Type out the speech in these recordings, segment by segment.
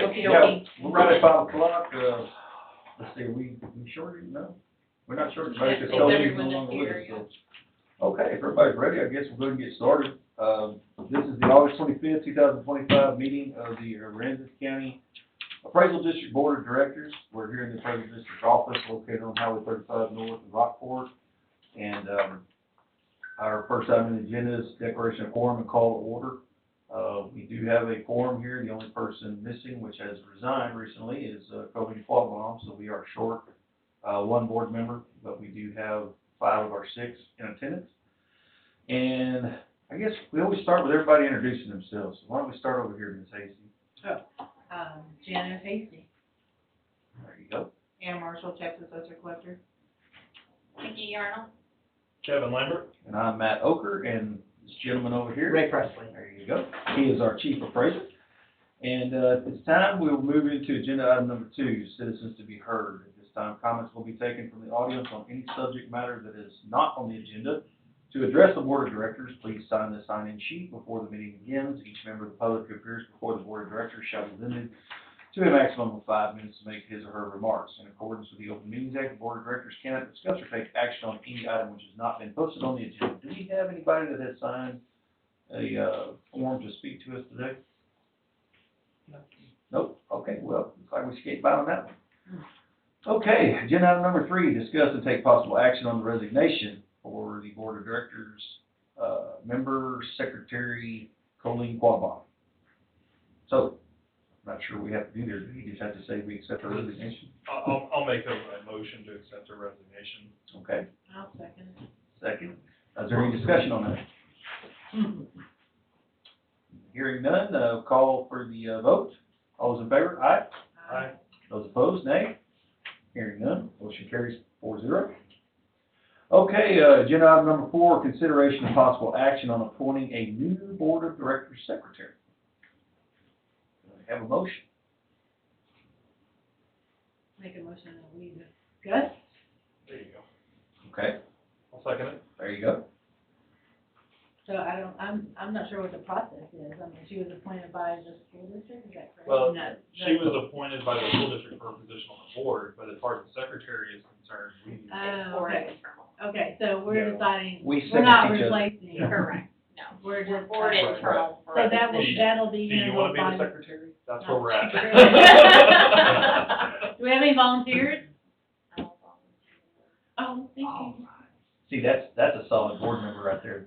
Okay, Yeah, we're right at 5 o'clock, let's see, we shorted, no? We're not shorted, right, because If Cody's no everyone is longer with us, here, so. Okay, if everybody's ready, I guess we'll go ahead and get started. This is the August 25th, 2025 meeting of the Aransas County Appraisal District Board of Directors. We're here in the Appraisal District office located on Highway 35 North in Rockport. And, our first item on the agenda is declaration of quorum and call to order. We do have a quorum here. The only person missing, which has resigned recently, is Cody Qualbaum, so we are short one board member, but we do have 5 of our 6 in attendance. And I guess we always start with everybody introducing themselves. So why don't we start over here, Ms. Hasty? Janet Hasty, There you go. Ann Marshall, Texas Assessor Collector. Nikki Arnold. Kevin Lambert. And I'm Matt Oker, and this gentleman over here. Ray Presley. There you go. He is our chief appraiser. And at this time, we will move into agenda item number 2, citizens to be heard. At this time, comments will be taken from the audience on any subject matter that is not on the agenda. To address the board of directors, please sign the sign-in sheet before the meeting begins. Each member of the public who appears before the board of directors shall be limited to a maximum of 5 minutes to make his or her remarks. In accordance with the Open Meetings Act, the board of directors cannot discuss or take action on any item which has not been posted on the agenda. Do we have anybody that has signed a form to speak to us today? Nope. Okay, well, looks like we skate by on that one. Okay, agenda item number 3, discuss and take possible action on the resignation for the board of directors, member, secretary, Colleen Qualbaum. So, I'm not sure we have to do there, do you just have to say we accept the resignation? I'll make a motion to accept the resignation. Okay, I'll second it. second. Is there any discussion on that? Hearing none, call for the vote. All those in favor, aye. Aye. Those opposed, nay. Hearing none, motion carries 4-0. Okay, agenda item number 4, consideration of possible action on appointing a new board of directors secretary. Do I have a motion? Make a motion that we discuss. There you go. Okay, I'll second it. there you go. So I'm not sure what the process is. I mean, she was appointed by the school district, is that correct? Well, No, she was appointed by the school district for a position on the board, but as far as the secretary is concerned, we. Oh, okay. Okay, so we're Yeah. deciding, We we're not sent each other. replacing. Correct. No. We're just. Board Right. internal for So a that'll position. be Do you want handled to be by. the secretary? That's where we're at. Do we have any volunteers? Oh, thank you. See, that's a solid board member right there.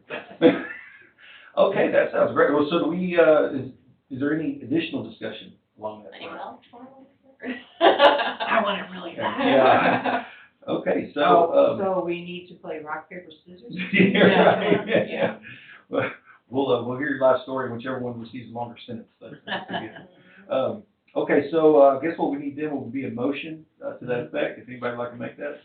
Okay, that sounds great. Well, so do we, is there any additional discussion along that Anyone line? else? I want it really bad. Yeah. Okay, so, So we need to play rock, paper, scissors? yeah, right, Yeah. yeah. Well, we'll hear your life story, whichever one receives the longer sentence. That's good. Okay, so, I guess what we need then will be a motion, to that effect, if anybody'd like to make that.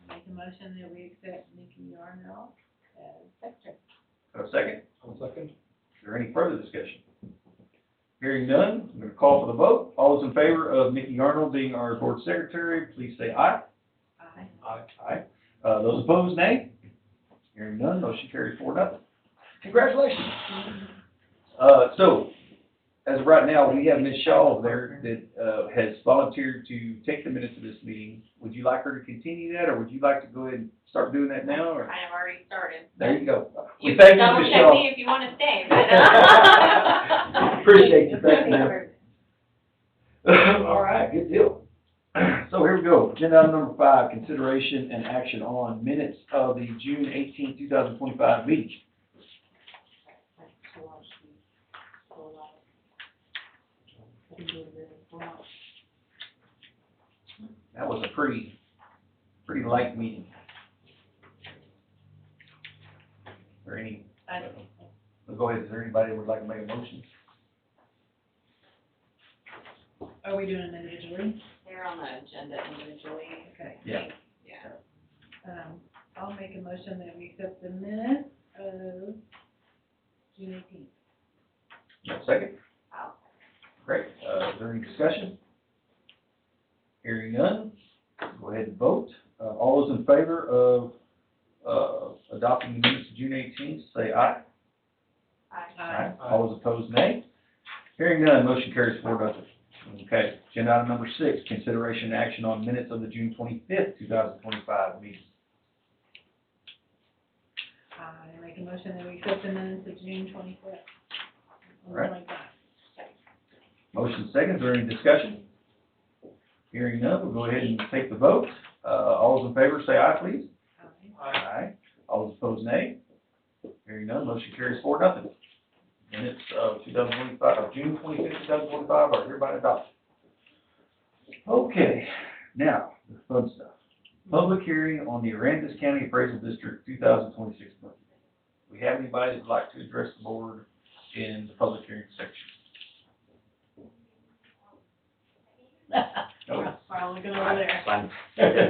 Make a motion that we accept Nikki Arnold as secretary. A second? I'll second. Is there any further discussion? Hearing none, I'm gonna call for the vote. All those in favor of Nikki Arnold being our board secretary, please say aye. Aye. Aye. Aye. Those opposed, nay. Hearing none, motion carries 4-0. Congratulations. So, as of right now, we have Ms. Shaw over there that, has volunteered to take the minutes of this meeting. Would you like her to continue that, or would you like to go ahead and start doing that now, or? Kind of already started. There you go. You We can thank you, double Ms. check Shaw. me if you want to stay, but. Appreciate you, thank you, ma'am. All right, good deal. So here we go. Agenda item number 5, consideration and action on minutes of the June 18, 2025 meeting. That was a pretty light meeting. Is there any, go ahead, is there anybody that would like to make a motion? Are we doing them individually? They're on the agenda individually. Okay. Yeah. Yeah. I'll make a motion that we accept the minutes of June 18th. Second? I'll- Great. Is there any discussion? Hearing none, go ahead and vote. All those in favor of, adopting the minutes of June 18th, say aye. Aye. Aye. All those opposed, nay. Hearing none, motion carries 4-0. Okay, agenda item number 6, consideration and action on minutes of the June 25th, 2025 meeting. I make a motion that we accept the minutes of June 25th. All right. Motion second, is there any discussion? Hearing none, we'll go ahead and take the vote. All those in favor say aye, please. Aye. All those opposed, nay. Hearing none, motion carries 4-0. Minutes of 2025, June 25th, 2025 are hereby adopted. Okay, now, the fun stuff. Public hearing on the Aransas County Appraisal District 2026 budget. We have anybody that'd like to address the board in the public hearing section? No? We're all looking over there.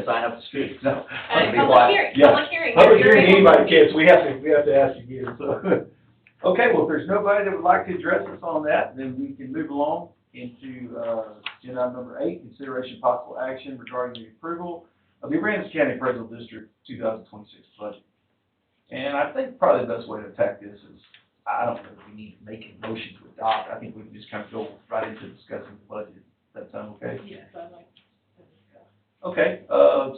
Sign up the street. No. Public hearing, Yeah. public hearing. Public hearing, anybody can, so we have to ask again, so. Okay, well, if there's nobody that would like to address us on that, then we can move along into, agenda item number 8, consideration of possible action regarding the approval of the Aransas County Appraisal District 2026 budget. And I think probably the best way to attack this is, I don't know if we need to make a motion to adopt, I think we can just kind of go right into discussing the budget. Does that sound okay? Yes, I'd like to discuss. Okay,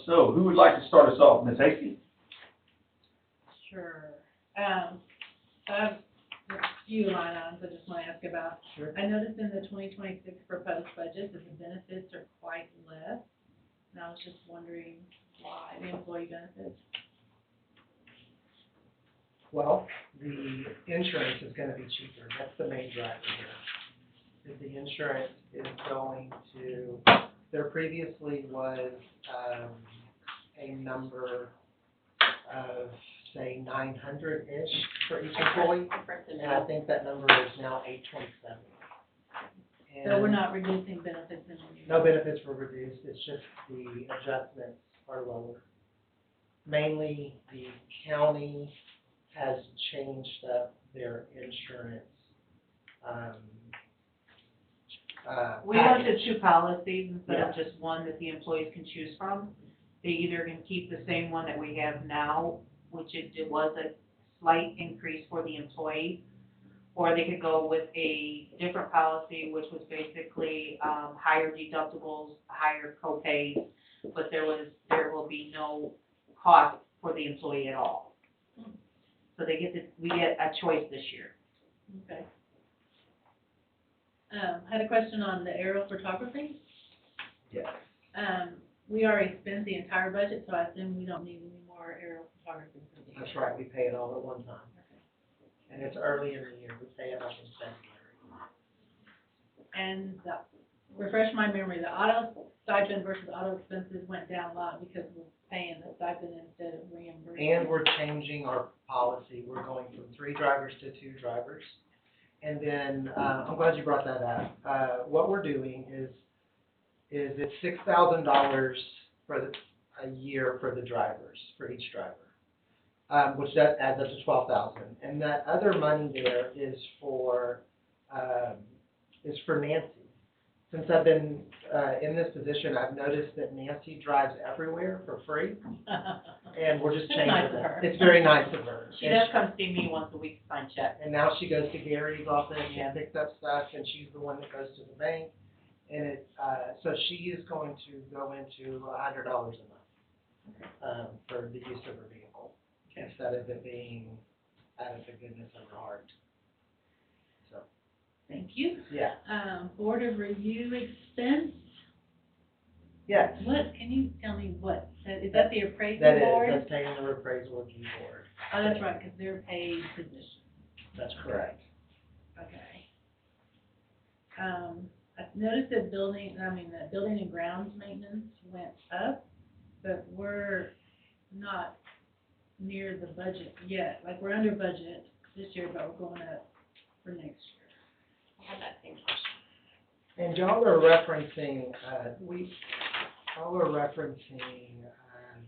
so who would like to start us off, Ms. Hasty? Sure. I have a few line items I just want to ask about. Sure. I noticed in the 2026 proposed budget that the benefits are quite less, and I was just wondering why, the employee benefits. Well, the insurance is gonna be cheaper, that's the main driver here. Is the insurance is going to, there previously was, a number of, say, 900-ish for each employee, and I think that number is now 827. So we're not reducing benefits in any way? No benefits were reduced, it's just the adjustments are lower. Mainly, the county has changed up their insurance, We went package. to 2 policies instead of Yeah. just one that the employees can choose from. They either can keep the same one that we have now, which it was a slight increase for the employee, or they could go with a different policy, which was basically, higher deductibles, higher copays, but there will be no cost for the employee at all. So we get a choice this year. Okay. Had a question on the aerial photography. Yes. We already spent the entire budget, so I assume we don't need any more aerial photography for the year. That's right, we pay it all at one time, Okay. and it's early in the year, we pay it up in February. And refresh my memory, the auto stipend versus auto expenses went down a lot because we're paying the stipend instead of reimbursing. And we're changing our policy, we're going from 3 drivers to 2 drivers. And then, I'm glad you brought that up. What we're doing is it's $6,000 for a year for the drivers, for each driver. Which that adds up to 12,000. And that other money there is for Nancy. Since I've been, in this position, I've noticed that Nancy drives everywhere for free, and we're just That's changing nice of it. her. It's very nice of her. She And does come see me once a week to sign checks. And now she goes to Gary's office and picks up stuff, and she's the one that goes to the bank. And so she is going to go into $100 a month, for the use of her vehicle, instead of it being out of the goodness of her heart. So, Thank you. yeah, Board of review expense, yes, what, can you tell me what, is that the appraisal that board? is, that's paying the appraisal review board. Oh, that's right, because they're paid position. That's correct. Okay. I noticed that building and grounds maintenance went up, but we're not near the budget yet. Like, we're under budget this year, but we're going up for next year. I had that same question. And y'all are referencing,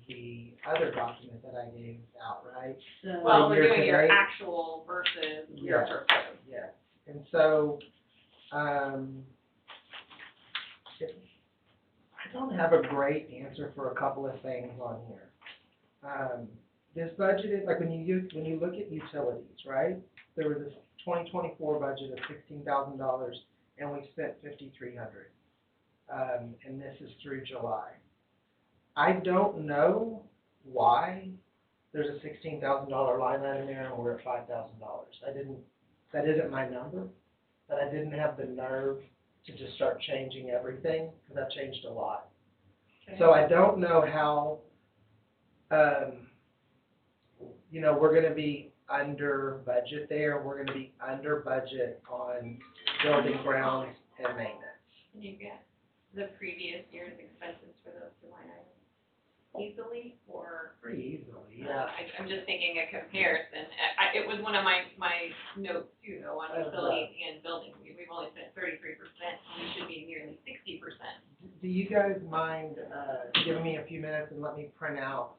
the other document that I gave out, right? So, Well, we're year doing to your date? actual versus your Yeah. proposed. Yeah, and so, I don't have a great answer for a couple of things on here. This budget is, like, when you look at utilities, right? There was this 2024 budget of $16,000, and we spent $5,300. and this is through July. I don't know why there's a $16,000 line item there and we're at $5,000. That isn't my number, but I didn't have the nerve to just start changing everything, because I've changed a lot. So I don't know how, we're gonna be under budget there, we're gonna be under budget on building grounds and maintenance. Can you get the previous year's expenses for those two line items easily, or? Pretty easily, yeah. I'm just thinking a comparison. It was one of my notes too, though, on facilities and buildings. We've only spent 33%, and we should be nearly 60%. Do you guys mind, giving me a few minutes and let me print out,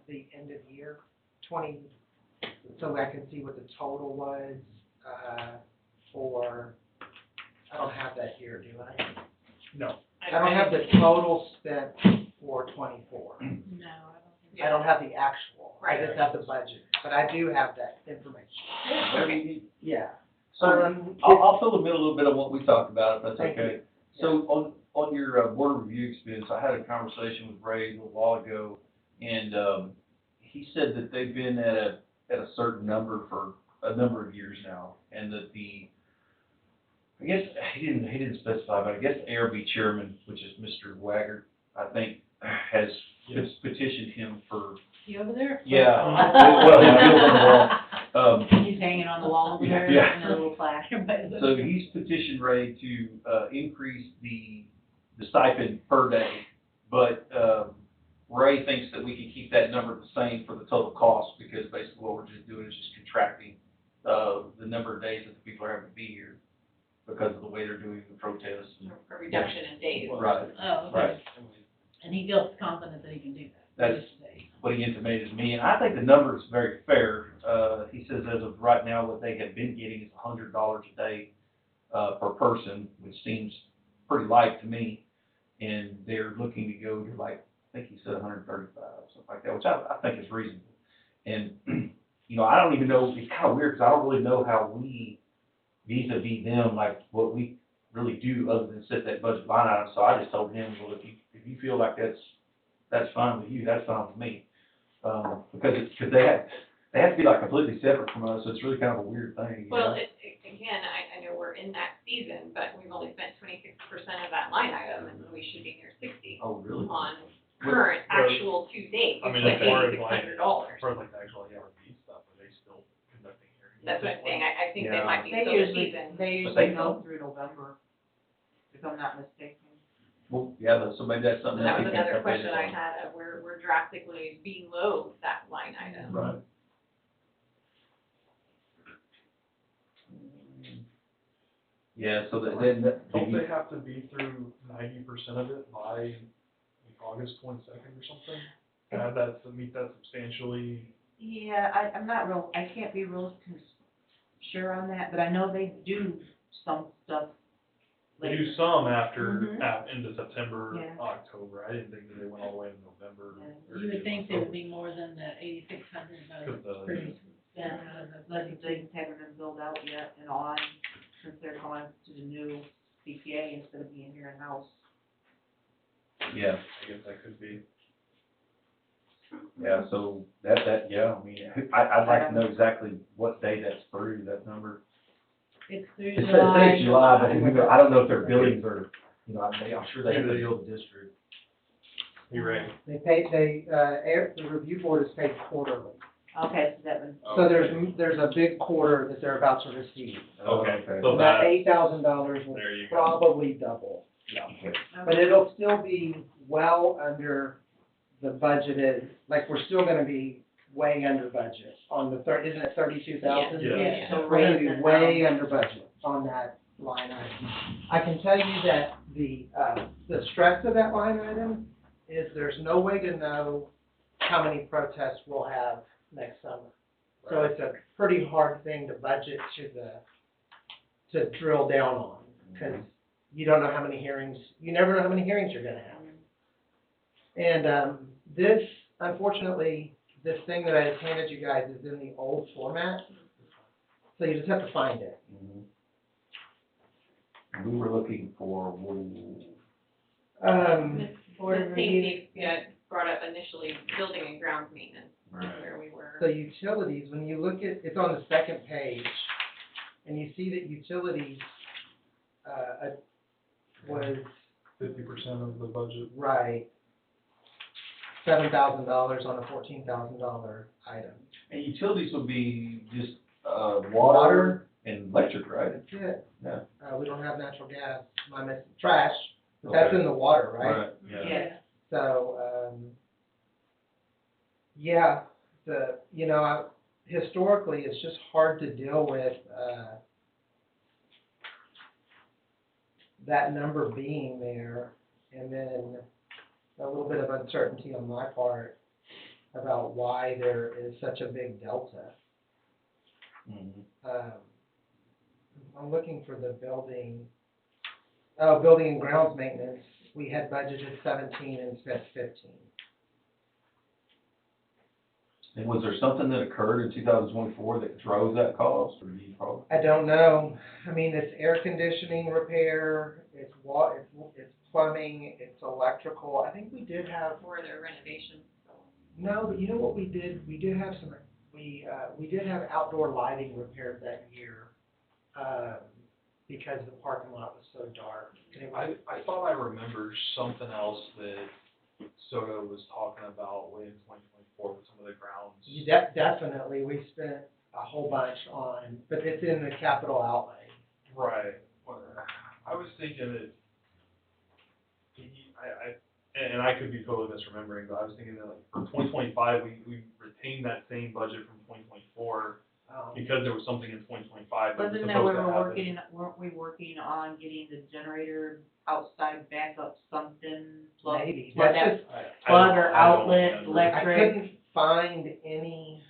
the end of year 20, so I can see what the total was, for, I don't have that here, do I? No. I don't have the total spent for 24. No, I don't think. I don't have the actual, I Right. just have the budget, but I do have that information. Whatever you need. Yeah. So, I'll fill the middle a little bit of what we talked about, if that's Thank okay. So on your board review expense, I had a conversation with Ray a little while ago, and he said that they've been at a certain number for a number of years now, and that I guess he didn't specify, but I guess the ARB chairman, which is Mr. Waggart, I think, has petitioned him for, You over there? yeah, well, his bill's on the wall. He's hanging on the wall over there, Yeah. in a little plaque. So he's petitioned Ray to, increase the stipend per day, but, Ray thinks that we can keep that number the same for the total cost, because basically what we're just doing is just contracting, the number of days that the people are having to be here because of the way they're doing the protests. A reduction in days. Right, Oh, okay. right. And he feels confident that he can do that. That's what he intimated to me, and I think the number is very fair. He says as of right now, what they have been getting is $100 a day, per person, which seems pretty light to me. And they're looking to go to, like, I think he said 135, something like that, which I think is reasonable. And, I don't even know, it's kind of weird, because I don't really know how we vis-a-vis them, like, what we really do other than set that budget line item. So I just told him, well, if you feel like that's fine with you, that's fine with me. Because they have to be like completely separate from us, so it's really kind of a weird thing. Well, again, I know we're in that season, but we've only spent 26% of that line item, and we should be near 60 Oh, really? on current actual to date. I mean, It's as far as $8,600. As far as like the actual ARB stuff, are they still conducting hearings? That's what I'm saying. I think they Yeah. might be They still the usually, season. they But usually they go don't. through November, if I'm not mistaken. Well, yeah, so maybe that's So something that that was we can another update question us I on. had, of we're drastically below that line item. Right. Yeah, so then, Don't they have to be through 90% of it by like August 22nd or something? To have that, to meet that substantially, Yeah, I'm not real, I can't be real sure on that, but I know they do some stuff. they like- do some after, Mhm. into September, Yeah. October. I didn't think that they went all the way to November. Yeah. or You would even think there would October. be more than the 8,600, but Because it's the- pretty. Yeah, legislations haven't been billed out yet and on, since they're going to the new CPA instead of being here in-house. yeah, I guess that could be. yeah, so yeah, I mean, I'd like to know exactly what day that's through, that number. It's through It July. says July, but I don't know if their billings are, I'm sure they have to bill the district. You're right. The review board is paid quarterly. Okay, so that was, So there's a big quarter that they're about to receive. Okay, Okay. so And that that, $8,000 will there you go. probably double. Yeah. But it'll still be well under the budgeted, like, we're still gonna be way under budget on the isn't it 32,000? Yeah. yeah, so We're gonna be raise it way now. under budget on that line item. I can tell you that the stress of that line item is there's no way to know how many protests we'll have next summer. So it's a pretty hard thing to budget to drill down on, because you don't know how many hearings, you never know how many hearings you're gonna have. And, this, unfortunately, this thing that I just handed you guys is in the old format, so you just have to find it. We were looking for, Ms. Board Ms. review. Casey, yeah, brought up initially building and grounds maintenance, Right. where we were. So utilities, when you look at, it's on the second page, and you see that utilities, was 50% of the budget. right, $7,000 on a $14,000 item. And utilities would be just, Water. water and electric, right? That's it. Yeah. We don't have natural gas, trash, but that's in the water, right? Yeah. Yes. So, yeah, historically, it's just hard to deal with, that number being there, and then a little bit of uncertainty on my part about why there is such a big delta. Mhm. I'm looking for the building and grounds maintenance, we had budgeted 17 and spent 15. And was there something that occurred in 2024 that drove that cost, or do you probably? I don't know. I mean, it's air conditioning repair, it's plumbing, it's electrical. I think we did have, For the renovations, so. no, but you know what we did? We did have we did have outdoor lighting repaired that year, because the parking lot was so dark. I thought I remember something else that Soto was talking about way in 2024 with some of the grounds. Definitely, we spent a whole bunch on, but it's in the capital outlay. Right. Well, I was thinking that and I could be totally misremembering, but I was thinking that like for 2025 we retained that same budget from 2024 because there was something in 2025 that was Wasn't supposed that we to were happen. weren't we working on getting the generator outside backup something? Maybe. Plug That's that, just, plug or I don't outlet, remember. electric. I couldn't find any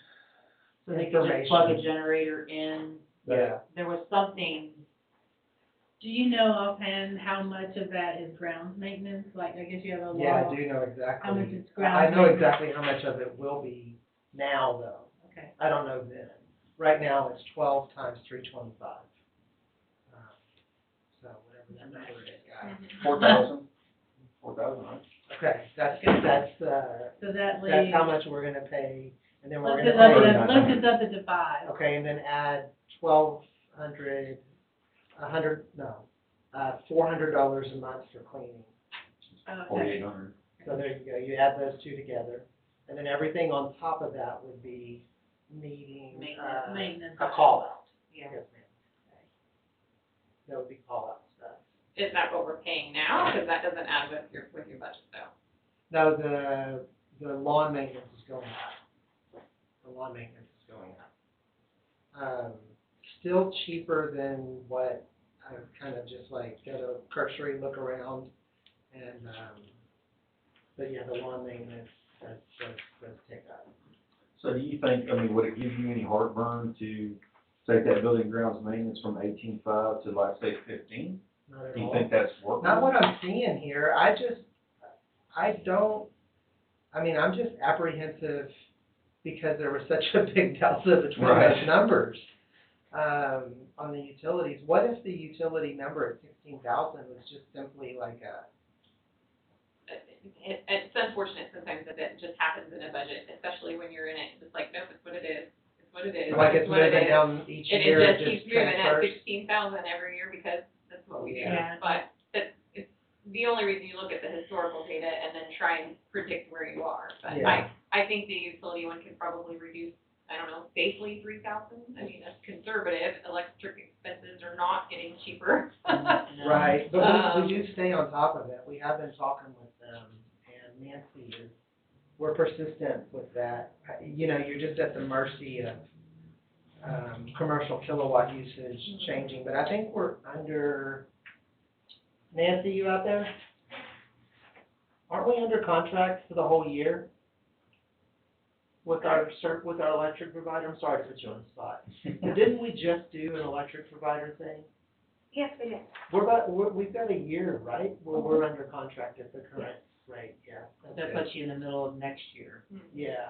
So they could just plug a information. generator in. Yeah. There was something, Do you know offhand how much of that is grounds maintenance? Like, I guess you have a law. Yeah, I do know exactly. How much is I grounds know maintenance? exactly how much of it will be now, though. Okay. I don't know then. Right now, it's 12 times 325. So whatever that number is, guys. 4,000, right? Okay, that's, So that that's leaves, how much we're gonna pay, and then we're lift gonna it up, pay. lift it up to 5. Okay, and then add $400 a month for cleaning. Okay. 4,800. So there you go, you add those two together, and then everything on top of that would be needing, Maintenance. a call out. yeah. Yes, ma'am. That would be call out stuff. Is that what we're paying now? Because that doesn't add with your budget though. No, the lawn maintenance is going up. The lawn maintenance is going up. Still cheaper than what I kind of just like get a cursory look around, and, but yeah, the lawn maintenance does tick up. So do you think, I mean, would it give you any heartburn to take that building grounds maintenance from 18.5 to like, say, 15? Not at Do you all. think that's workable? Not what I'm seeing here. I'm just apprehensive because there was such a big delta between Right. those numbers, on the utilities. What if the utility number at 16,000 was just simply like It's unfortunate sometimes that it just happens in a budget, especially when you're in it. It's like, nope, it's what it is. It's what it is. like it's what it moving is. down each And year, it just keeps moving at transfers? 16,000 every year because that's what we do. Yeah. But it's the only reason you look at the historical data and then try and predict where you are. But Yeah. I think the utility one could probably reduce, I don't know, safely 3,000. I mean, that's conservative. Electric expenses are not getting cheaper. Right, but we do stay on top of it. We have been talking with them, and Nancy we're persistent with that. You're just at the mercy of, commercial kilowatt usage changing, but I think we're under, Nancy, you out there? Aren't we under contract for the whole year? With our electric provider? I'm sorry to put you on the spot. But didn't we just do an electric provider thing? Yes, we do. We've got a year, right, where we're under contract at the current rate, yeah. that's That good. puts you in the middle of next year, Yeah,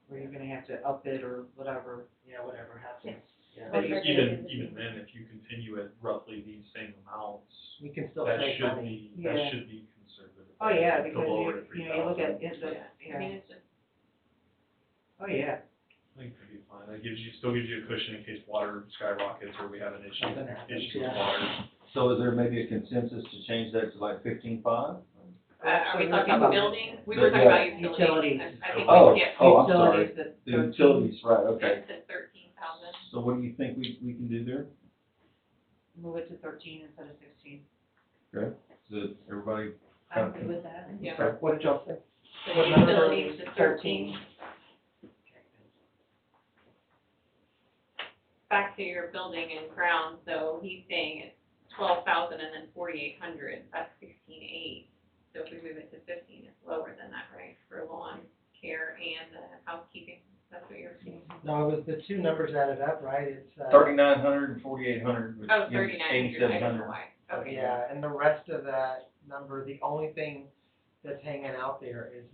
where you're gonna have to up it or whatever. yeah, whatever happens, yeah. But even then, if you continue at roughly these same amounts, We can still that save should money. be, Yeah. that should be conservative. Oh, yeah, To because lower it you look at, 3,000. it's a, I mean, yeah, it's just, oh, yeah. I think it'd be fine, that still gives you a cushion in case water skyrockets or we have an issue Something happens, with yeah. water. So is there maybe a consensus to change that to like 15.5? are we So we're talking talking building? We were talking about utilities. Utilities. I think Oh, we get, I'm sorry. Utilities at The 13. utilities, right, okay. it said 13,000. So what do you think we can do there? Move it to 13 instead of 16. Okay, is it everybody? I'm good with that. Yeah. Okay, what did y'all say? So What number? utilities to 13. Back to your building and grounds, so he's saying it's 12,000 and then 4,800, that's 16,800. So if we move it to 15, it's lower than that, right, for lawn care and housekeeping, that's what you're saying? No, it was the two numbers added up, right? It's, 3,900 and 4,800, which Oh, gives 3,900, I don't 8,700. know why, okay. Yeah, and the rest of that number, the only thing that's hanging out there is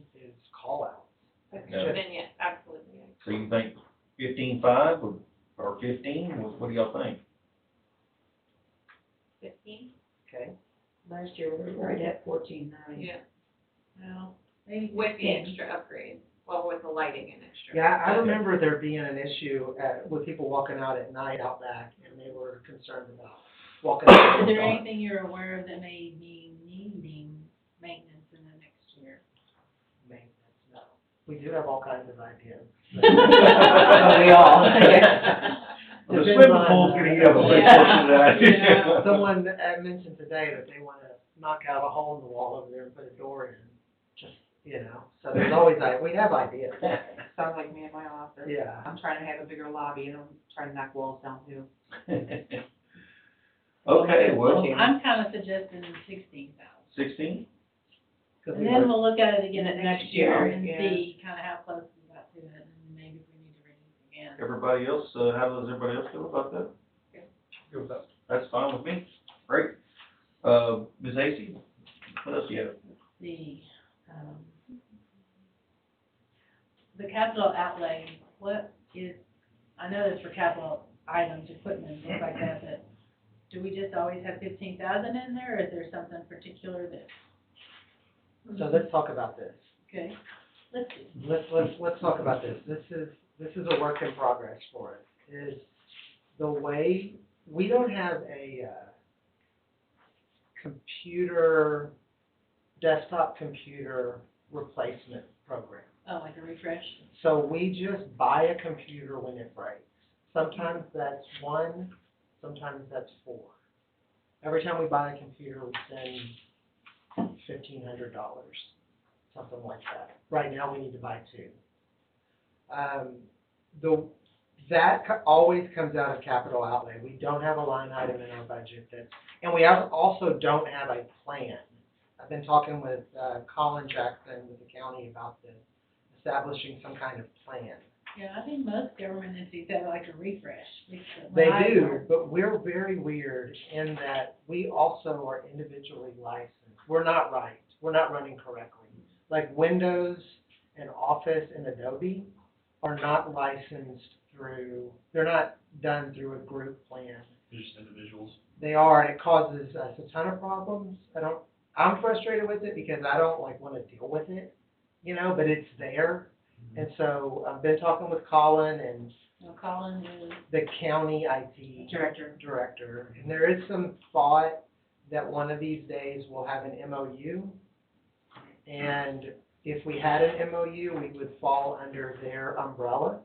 call outs. Okay, Yeah. then yes, absolutely. So you think 15.5 or 15, what do y'all think? 15? Okay, Last year, we were right at 14.9. Yeah, Well, maybe with the 15. extra upgrade, well, with the lighting and extra. yeah, I remember there being an issue with people walking out at night out back, and they were concerned about walking out. Is there anything you're aware of that may be needing maintenance in the next year? Maintenance, no. We do have all kinds of ideas. We all, The Depends swimming on, pool's gonna give a big Yeah. portion of that. Yeah. Someone mentioned today that they wanna knock out a hole in the wall over there and put a door in, just, so there's always, we have ideas. Sounds like me in my office. Yeah. I'm trying to have a bigger lobby, and I'm trying to knock walls down too. Okay, well, I'm kind of suggesting 16,000. 16? And then we'll look at it again next year and yeah. see kind of how close we got to it, and maybe if we need to reduce again. Everybody else, how does everybody else feel about that? Good with that. That's fine with me. Great. Ms. Acey, what else do you have? The capital outlay, what is, I know that's for capital items, equipment, things like that, but do we just always have 15,000 in there, or is there something particular that, So let's talk about this. okay, let's see. Let's talk about this. This is a work in progress for us. Is the way, we don't have a desktop computer replacement program. Oh, like a refresh? So we just buy a computer when it breaks. Sometimes that's 1, sometimes that's 4. Every time we buy a computer, we spend $1,500, something like that. Right now, we need to buy 2. That always comes out of capital outlay. We don't have a line item in our budget and we also don't have a plan. I've been talking with Colin Jackson with the county about this, establishing some kind of plan. Yeah, I think most government entities have like a refresh. They do, but we're very weird in that we also are individually licensed. We're not right. We're not running correctly. Like Windows and Office and Adobe are not licensed they're not done through a group plan. They're just individuals. They are, and it causes us a ton of problems. I'm frustrated with it because I don't want to deal with it, but it's there. And so I've been talking with Colin and Colin is, the county IT Director. and there is some thought that one of these days we'll have an MOU. And if we had an MOU, we would fall under their umbrella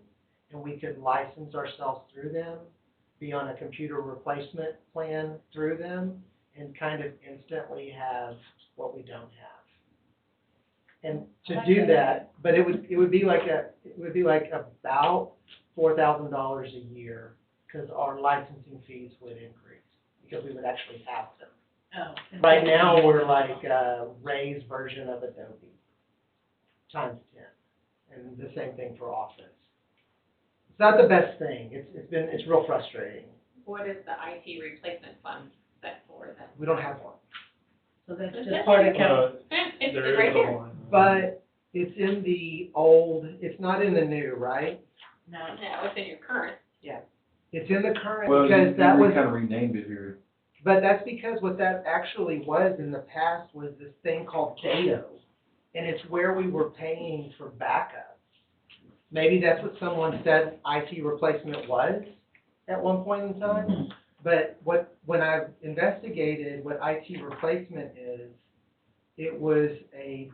and we could license ourselves through them, be on a computer replacement plan through them, and kind of instantly have what we don't have. And to do that, but it would be like about $4,000 a year, because our licensing fees would increase, because we would actually have them. oh. Right now, we're like a raised version of Adobe, times 10, and the same thing for Office. It's not the best thing. It's real frustrating. What is the IT replacement fund set for then? We don't have one. So that's Is just that part of Uh, capital. It's there right is a here. line. But it's in the old, it's not in the new, right? No. No, it's in your current. It's in the current, Well, because that was, kind of renamed it here. but that's because what that actually was in the past was this thing called dado. And it's where we were paying for backup. Maybe that's what someone said IT replacement was at one point in time. But when I've investigated what IT replacement is, it was a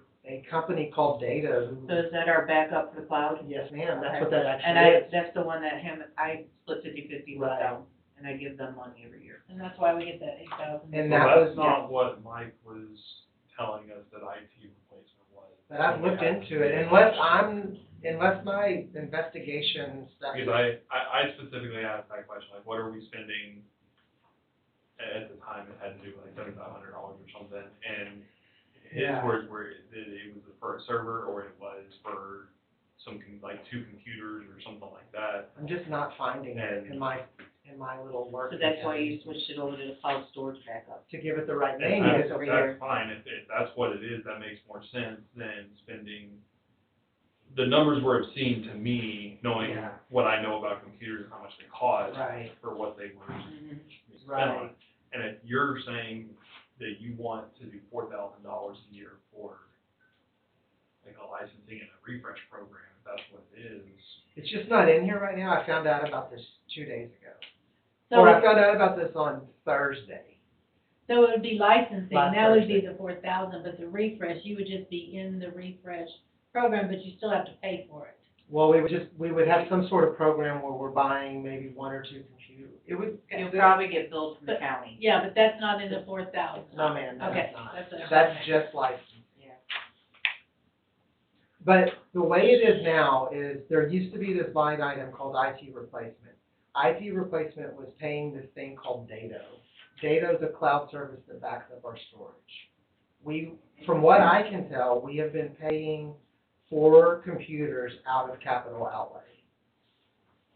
company called Data So is that our backup for the cloud? yes ma'am, that's what that And actually is. that's the one that I split 50/50 with Right. them, and I give them money every year. And that's why we get that 8,000. And Well, that that's was, not what Mike was telling us that IT replacement was. but I've looked into it, unless my investigation stuff. Because I specifically asked that question, like, what are we spending? At the time, it had to do with like $7,500 or something, and his Yeah. words were that it was for a server or it was for like 2 computers or something like that. I'm just not finding it in my little work. So that's why you switched it over to the cloud storage backup. To give it the right And name, Yeah, that's, because over here. that's fine, if that's what it is, that makes more sense than spending, the numbers were obscene to me, knowing Yeah. what I know about computers and how much they cost Right. for what they were Mhm. spent on. And if you're saying that you want to do $4,000 a year for like a licensing and a refresh program, if that's what it is. it's just not in here right now. I found out about this 2 days ago. So, Or I found out about this on Thursday. so it would be licensing, Last that would be Thursday. the 4,000, but the refresh, you would just be in the refresh program, but you still have to pay for it. Well, we would have some sort of program where we're buying maybe 1 or 2 computers. It would. You'll probably get billed from the county. Yeah, but that's not in the 4,000. No, ma'am, Okay, that's not. that's what I was That's saying. just licensing. Yeah. But the way it is now is there used to be this line item called IT replacement. IT replacement was paying this thing called Dado. Dado is a cloud service that backs up our storage. From what I can tell, we have been paying for computers out of capital outlay.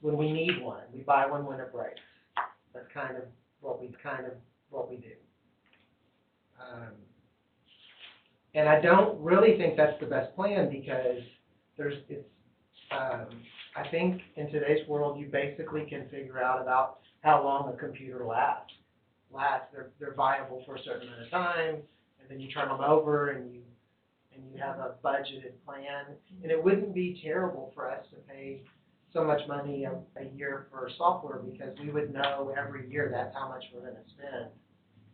When we need one, we buy one when it breaks. That's kind of what we do. And I don't really think that's the best plan because I think in today's world, you basically can figure out about how long a computer lasts. They're viable for a certain amount of time, and then you turn them over and you have a budgeted plan. And it wouldn't be terrible for us to pay so much money a year for software because we would know every year that's how much we're gonna spend.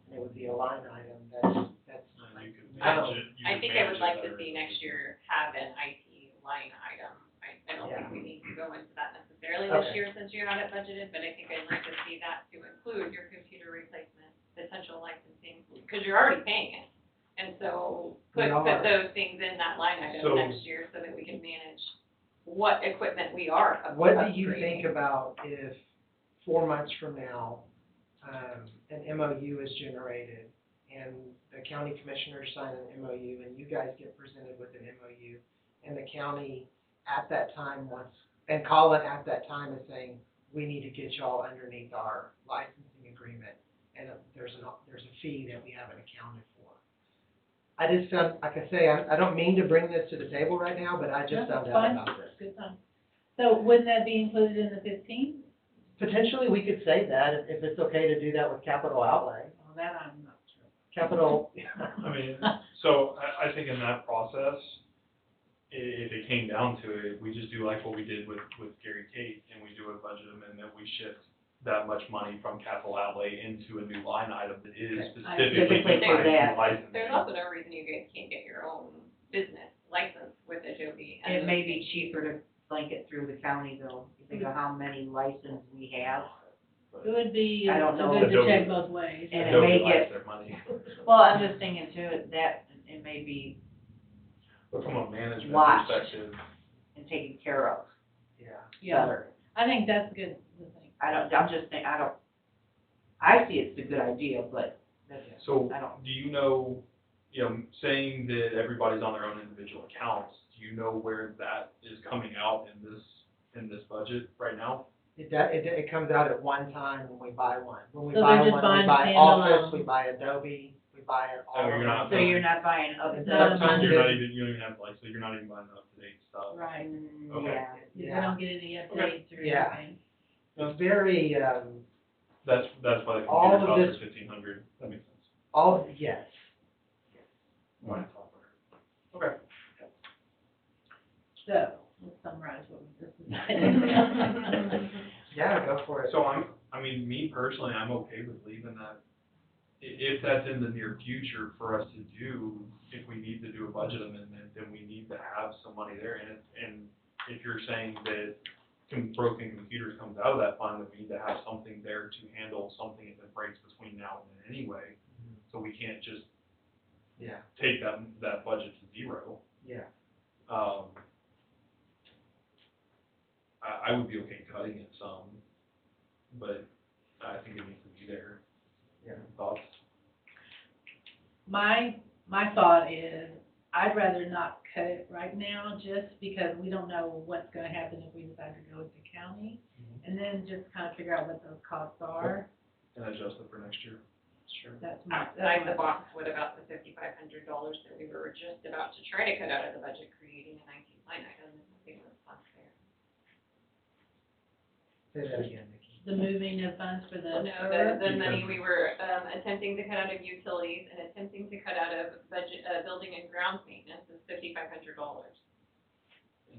And it would be a line item that's And you could I don't- manage it. I think I would like to see next year have an IT line item. I don't think we need to go into that necessarily this Okay. year since you're not at budgeted, but I think I'd like to see that to include your computer replacement, potential licensing, because you're already paying it. And so We put are. those things in that line So- item next year so that we can manage what equipment we are upgrading. What do you think about if 4 months from now, an MOU is generated and the county commissioners sign an MOU and you guys get presented with an MOU and the county at that time and Colin at that time is saying, we need to get y'all underneath our licensing agreement and there's a fee that we haven't accounted for. I just found, like I say, I don't mean to bring this to the table right now, but I just No, found it's out fine. about this. Good time. So wouldn't that be included in the 15? Potentially, we could say that if it's okay to do that with capital outlay. Well, that I'm not sure. Capital, I mean, so I think in that process, if it came down to it, we just do like what we did with Gary Kate, and we do a budget amendment, we shift that much money from capital outlay into a new line item that is Okay. specifically Specifically for that. licensing. There's also no reason you guys can't get your own business license with Adobe. It may be cheaper to blanket through the county though, you think of how many licenses we have. It would be I don't know. good to check Adobe. both ways. And it Adobe may likes get- their money. Well, I'm just thinking too, that it may be But from a management Watched. perspective, and taken care of yeah. Yeah, better. I think that's good, the thing. I see it's a good idea, but that's, so I don't. do you know, saying that everybody's on their own individual accounts, do you know where that is coming out in this budget right now? It comes out at one time when we buy one. When we So buy they're just one, buying we buy standalone. Office, we buy Adobe, we buy it all. Oh, you're of not- So them. you're not buying up It's the. not a Sometimes You're it- not even, you don't even have, like, so you're not even buying up-to-date stuff. Right. Mm, Okay. yeah. They don't get any updates or Yeah. anything. it's very, That's why the All computer of costs this- are 1,500, that makes sense. yes. Right. Okay. So, let's summarize what we just decided. Yeah, go for it. So me personally, I'm okay with leaving that. If that's in the near future for us to do, if we need to do a budget amendment, then we need to have some money there. And if you're saying that broken computers comes out of that fund, then we need to have something there to handle something if it breaks between now and then anyway. So we can't just Yeah, take that budget to zero. yeah. I would be okay cutting it some, but I think it needs to be there. Yeah. Thoughts? My thought is, I'd rather not cut it right now, just because we don't know what's gonna happen if we decide to go with the county. And then just kind of figure out what those costs are. And adjust it for next year. Sure. That's my. Outside the box, what about the $5,500 that we were just about to try to cut out of the budget, creating an IT line item, and nothing was funds there? Say that again, Nikki. The moving of funds for the. No, the money we were, attempting to cut out of utilities and attempting to cut out of budget, building and grounds maintenance is $5,500.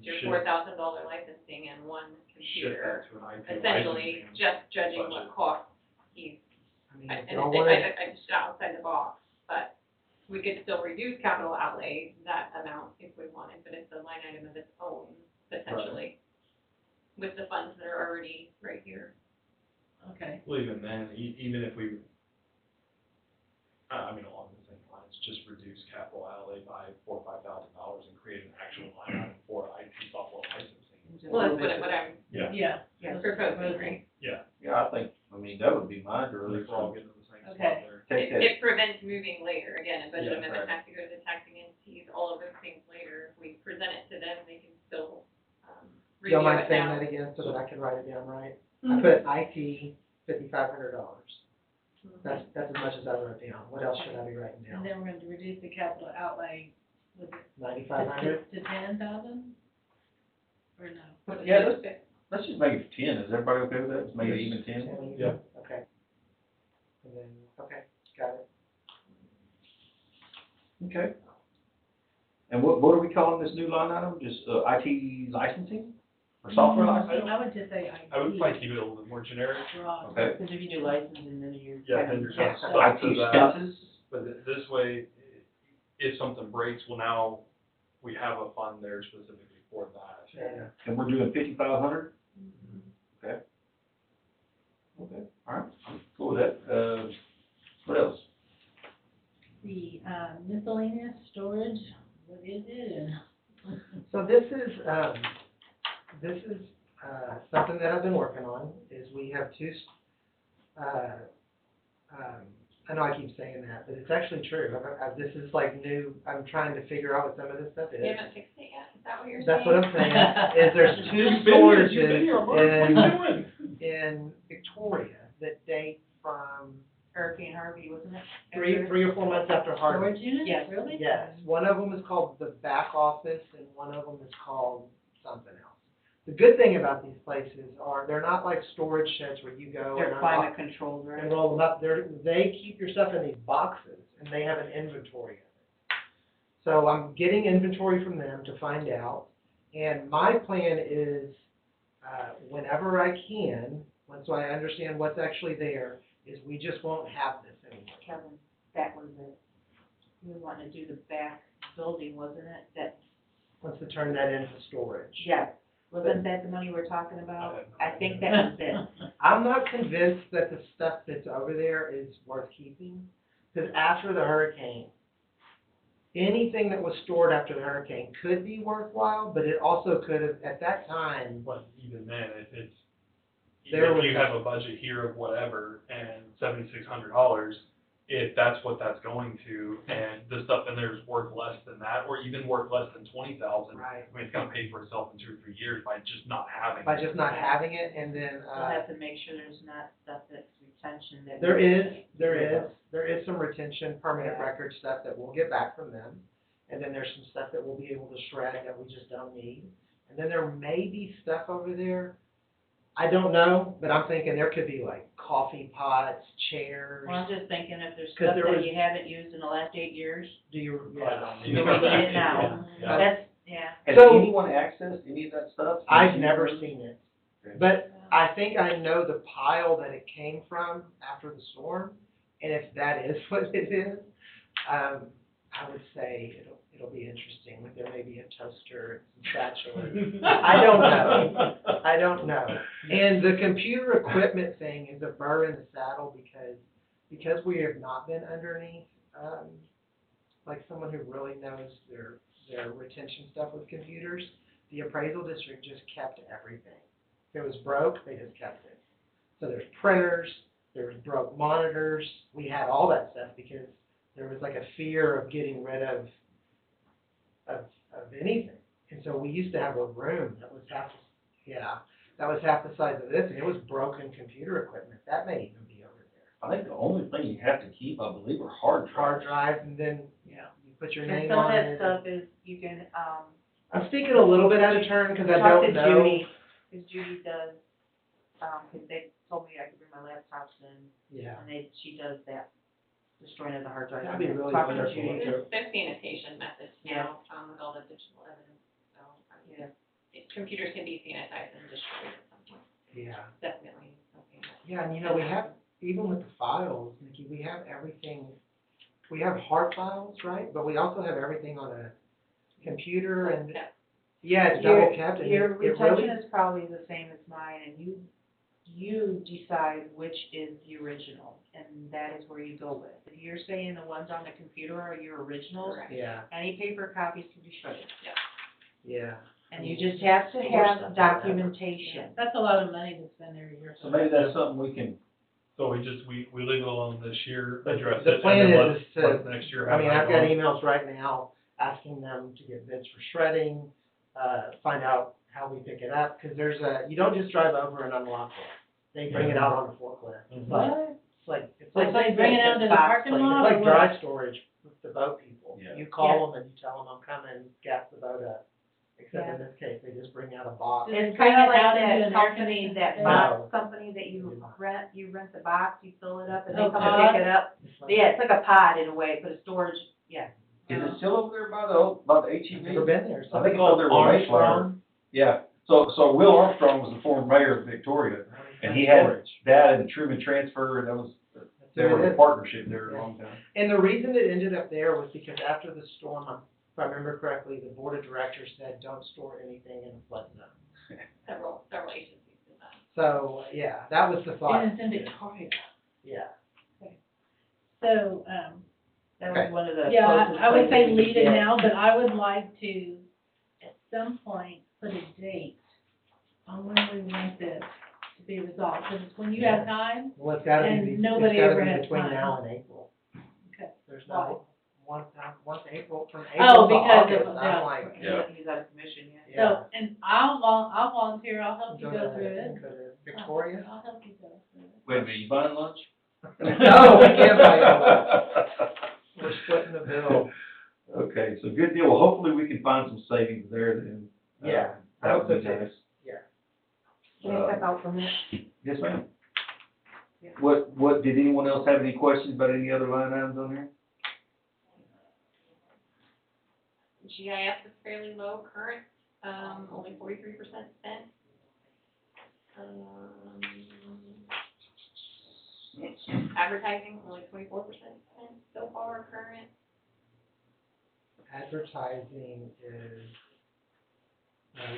Your Shift- $4,000 licensing and one Shift computer, that to an IT essentially licensing. just judging what budget. costs he's, I mean, and y'all wanna, I just outside the box, but we could still reduce capital outlay that amount if we wanted, but it's a line item of its own, potentially, with the funds that are already right here. Okay, Well, even then, even if we, along the same lines, just reduce capital outlay by $4,000 or $5,000 and create an actual line item for IT software licensing. Well, that's what I'm Yeah. yeah. Yeah. proposing, right? Yeah, I think, that would be my If really we're all getting to the same spot Okay. there. Take that. It prevents moving later, again, a budget Yeah, amendment right. has to go to the taxing entities, all of those things later. If we present it to them, they can still, do y'all review mind it saying now. that again so that I can write it down right? I Mhm. put IT, $5,500. Mhm. That's as much as I wrote down. What else should I be writing And down? then we're going to reduce the capital outlay, was it 9,500? to 10,000? Or no? What is Yeah, it? let's just make it 10, is everybody okay with that? Let's make it even 10? 10? Yeah. Okay. And then, okay, got it. Okay. And what are we calling this new line item? Just, IT licensing? Or software licensing? I would just say IT. I would probably keep it a little bit more generic. Broad. Okay. Because if you do licensing, then you're Yeah, kind then of. you're kind of Yeah. stuck to IT that. expenses? But this way, if something breaks, well, now we have a fund there specifically for that. Yeah. And we're doing 5,500? Okay. Okay, all right, I'm cool with that. What else? The miscellaneous storage, what is it? So this is something that I've been working on, is we have two, I know I keep saying that, but it's actually true. This is like new, I'm trying to figure out what some of this stuff is. You haven't fixed it yet, is that what you're saying? That's what I'm saying, is there's two You've been here, storages you've been here, Mark. What are you doing? in Victoria that date from Hurricane Harvey, wasn't it? 3 or 4 months after Harvey. Storage units? Yes. Really? Yes, one of them is called the back office and one of them is called something else. The good thing about these places are they're not like storage sheds where you go They're and climate controlled, right? and roll them up. They keep your stuff in these boxes and they have an inventory of it. So I'm getting inventory from them to find out. And my plan is, whenever I can, once I understand what's actually there, is we just won't have this anymore. Kevin, that was it. You were wanting to do the back building, wasn't it? That, Wants to turn that into storage. yes. Wasn't that the money we're talking about? I think that was it. I'm not convinced that the stuff that's over there is worth keeping, because after the hurricane, anything that was stored after the hurricane could be worthwhile, but it also could have, at that time, But even then, if it's, There if you was- have a budget here of whatever and $7,600, if that's what that's going to, and the stuff in there is worth less than that, or even worth less than 20,000, right, it's gonna pay for itself in 2 or 3 years by just not having by it. just not having it, and then, We'll have to make sure there's not stuff that's retention that. there is some retention, permanent record stuff that we'll get back from them. And then there's some stuff that we'll be able to shred that we just don't need. And then there may be stuff over there I don't know, but I'm thinking there could be like coffee pots, chairs. Well, I'm just thinking if there's 'Cause stuff there that was- you haven't used in the last 8 years, Do you, Probably don't yeah. need do we need it now? Yeah. That's, yeah. Has So- anyone accessed any of that stuff? I've never seen it, Okay. but I think I know the pile that it came from after the storm, and if that is what it is, I would say it'll be interesting, like there may be a toaster and some spatulas. I don't know. And the computer equipment thing is a burr in the saddle because we have not been underneath, like someone who really knows their retention stuff with computers. The appraisal district just kept everything. If it was broke, they just kept it. So there's printers, there's broke monitors, we had all that stuff because there was like a fear of getting rid of anything. And so we used to have a room that was half the size of this, and it was broken computer equipment. That may even be over there. I think the only thing you have to keep, I believe, are hard Hard drives. drives, and then, you put your And name some of on that it. stuff is, you can, I'm speaking a little bit out of turn because I talk don't to know. Judy, because Judy does, because they told me I could bring my laptops in, Yeah. and she does that, destroying of the hard drive. That'd be really Talk to wonderful. Judy. There's sanitation methods now, with all the digital evidence, so, Yeah. computers can be sanitized and destroyed at some point, Yeah. definitely something that. Yeah, and we have, even with the files, Nikki, we have everything, we have hard files, right? But we also have everything on a computer and, yeah, it's double kept and Your it really. retention is probably the same as mine, and you decide which is the original, and that is where you go with. If you're saying the ones on the computer are your originals, Correct. Yeah, any paper copies can be shredded. yeah. And you just have to Of course, have that's documentation. That's a lot of money to spend every year. So maybe that's something we can, So we leave it alone this year, But address the it, plan and then is to- let's next year I have mean, it I've got on. emails right now asking them to get bids for shredding, find out how we pick it up, because you don't just drive over and unlock it. They bring it out on a forklift. Mhm. What? It's Like they bring it out to the parking It's lot like or what? dry storage with the boat people. Yeah. You call them and you tell them I'm coming, gas the boat up. Except in Yeah. this case, they just bring out a box. Do they It's bring kind of it out like into that an air company, conditioned that space? box company that you rent the box, you fill it up, and they Oh, come pod? and pick it up. It's like- Yeah, it's like a pod in a way, but a storage, yeah. is it still over there by the I've HEB? never been there. I think it's over there with Mayflower. Armstrong. Yeah, so Will Armstrong was the former mayor of Victoria, and he had that and Truman Transfer, and that was, they were in partnership there a long time. And the reason it ended up there was because after the storm, if I remember correctly, the board of directors said, don't store anything in a flood zone. Several agencies do that. So, yeah, that was the thought. And it's in Victoria. Yeah. So, That was one of the yeah, closest I would say places we leave it did. now, but I would like to, at some point, put a date on when we want this to be resolved, because when you have time, Well, it's gotta And be, nobody it's gotta ever be has between time. now and April. Okay. There's Why? no, once April, from Oh, April to because August, of- I'm yeah. like, Yeah. He's out of commission, yeah. yeah. so, and I'll volunteer, I'll help you Go go to- through it. go to Victoria? I'll help you go through it. Wait a minute, you buying lunch? No, we can't buy lunch. We're splitting the bill. Okay, so good deal. Well, hopefully we can find some savings there then. Yeah, I That hope would be so too. nice. Can I step out from this? Yes, ma'am. Yeah. Did anyone else have any questions about any other line items on here? GIS is fairly low current, only 43% spent. Advertising, only 24% spent so far current. Advertising is,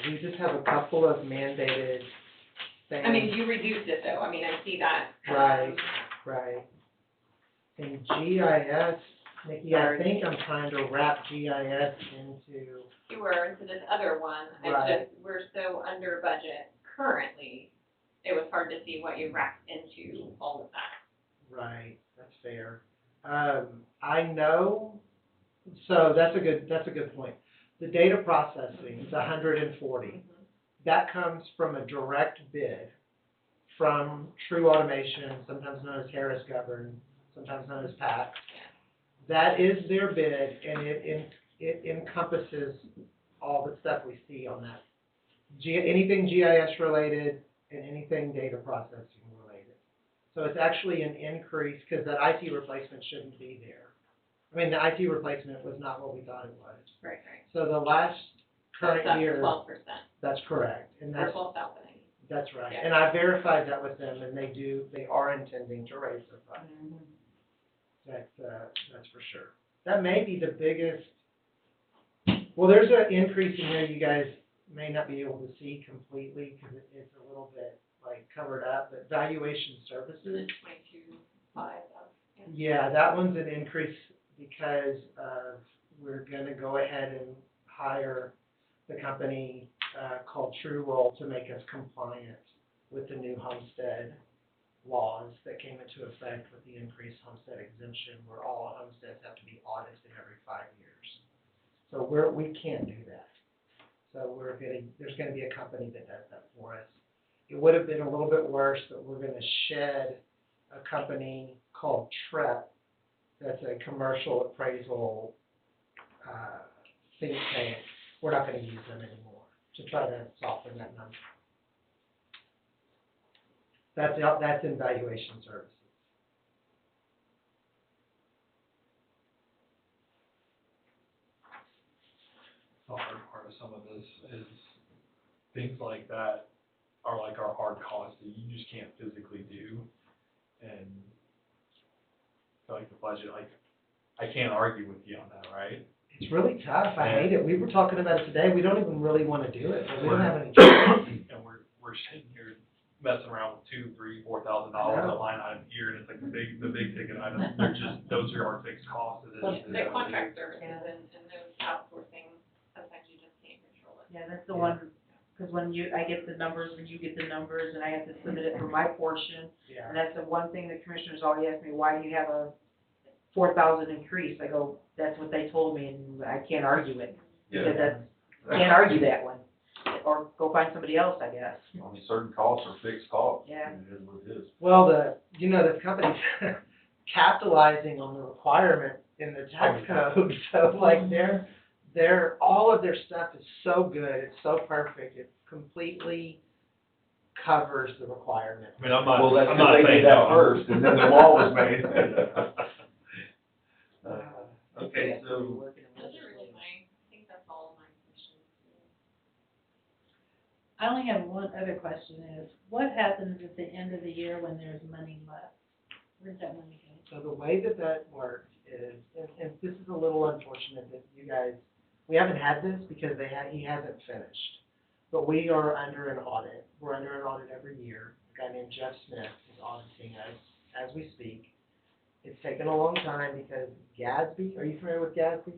we just have a couple of mandated things. I mean, you reduced it though, I mean, I see that. Right. Right. In GIS, Nikki, I think I'm trying to wrap GIS into, You were into this other one, Right. it's just, we're so under budget currently, it was hard to see what you wrapped into all of that. right, that's fair. I know, so that's a good point. The data processing is 140. That comes from a direct bid from True Automation, sometimes known as Harris Govern, sometimes known as PAC. That is their bid, and it encompasses all the stuff we see on that. Anything GIS related, and anything data processing related. So it's actually an increase, because that IT replacement shouldn't be there. I mean, the IT replacement was not what we thought it was. Right. So the last current year, 12%, that's correct, and or that's, 12,000, I mean. that's right. Yeah. And I verified that with them, and they are intending to raise their price. That's for sure. That may be the biggest, well, there's an increase in here you guys may not be able to see completely, because it's a little bit like covered up, but valuation services. The 22.5, Yeah, that one's an increase because we're gonna go ahead and hire the company called True Roll to make us compliant with the new homestead laws that came into effect with the increased homestead exemption, where all homesteads have to be audited every 5 years. So we can't do that. So there's gonna be a company that does that for us. It would have been a little bit worse, but we're gonna shed a company called TREP, that's a commercial appraisal think tank. We're not gonna use them anymore to try to soften that number. That's in valuation services. The hard part of some of this is things like that are like our hard costs that you just can't physically do. And like the budget, like, I can't argue with you on that, right? It's really tough. I hate it. We were talking about it today. We don't even really want to do it, but we don't have any choice. And we're sitting here messing around with $2,000, $3,000, $4,000 a line item here, and it's like the big ticket items, those are our fixed costs. The contract services and those outsourcing, sometimes you just can't control it. Yeah, that's the one, because when I get the numbers, when you get the numbers, and I have to submit it for my portion, Yeah. and that's the one thing the commissioners always ask me, why do you have a 4,000 increase? I go, that's what they told me, and I can't argue it. Because can't argue that one. Or go find somebody else, I guess. I mean, certain costs are fixed costs. Yeah. It is what it is. Well, the company's capitalizing on the requirement in the tax code, so like all of their stuff is so good, it's so perfect, it completely covers the requirement. I mean, I'm not, Well, that's I'm because not they saying did that no. first, and then the law was made. Okay, so, Those are really I think that's all of my questions. I only have one other question is, what happens at the end of the year when there's money left? Where's that money go? So the way that works is, and this is a little unfortunate that you guys, we haven't had this because he hasn't finished. But we are under an audit. We're under an audit every year. A guy named Jeff Smith is auditing us as we speak. It's taken a long time because Gatsby, are you familiar with Gatsby?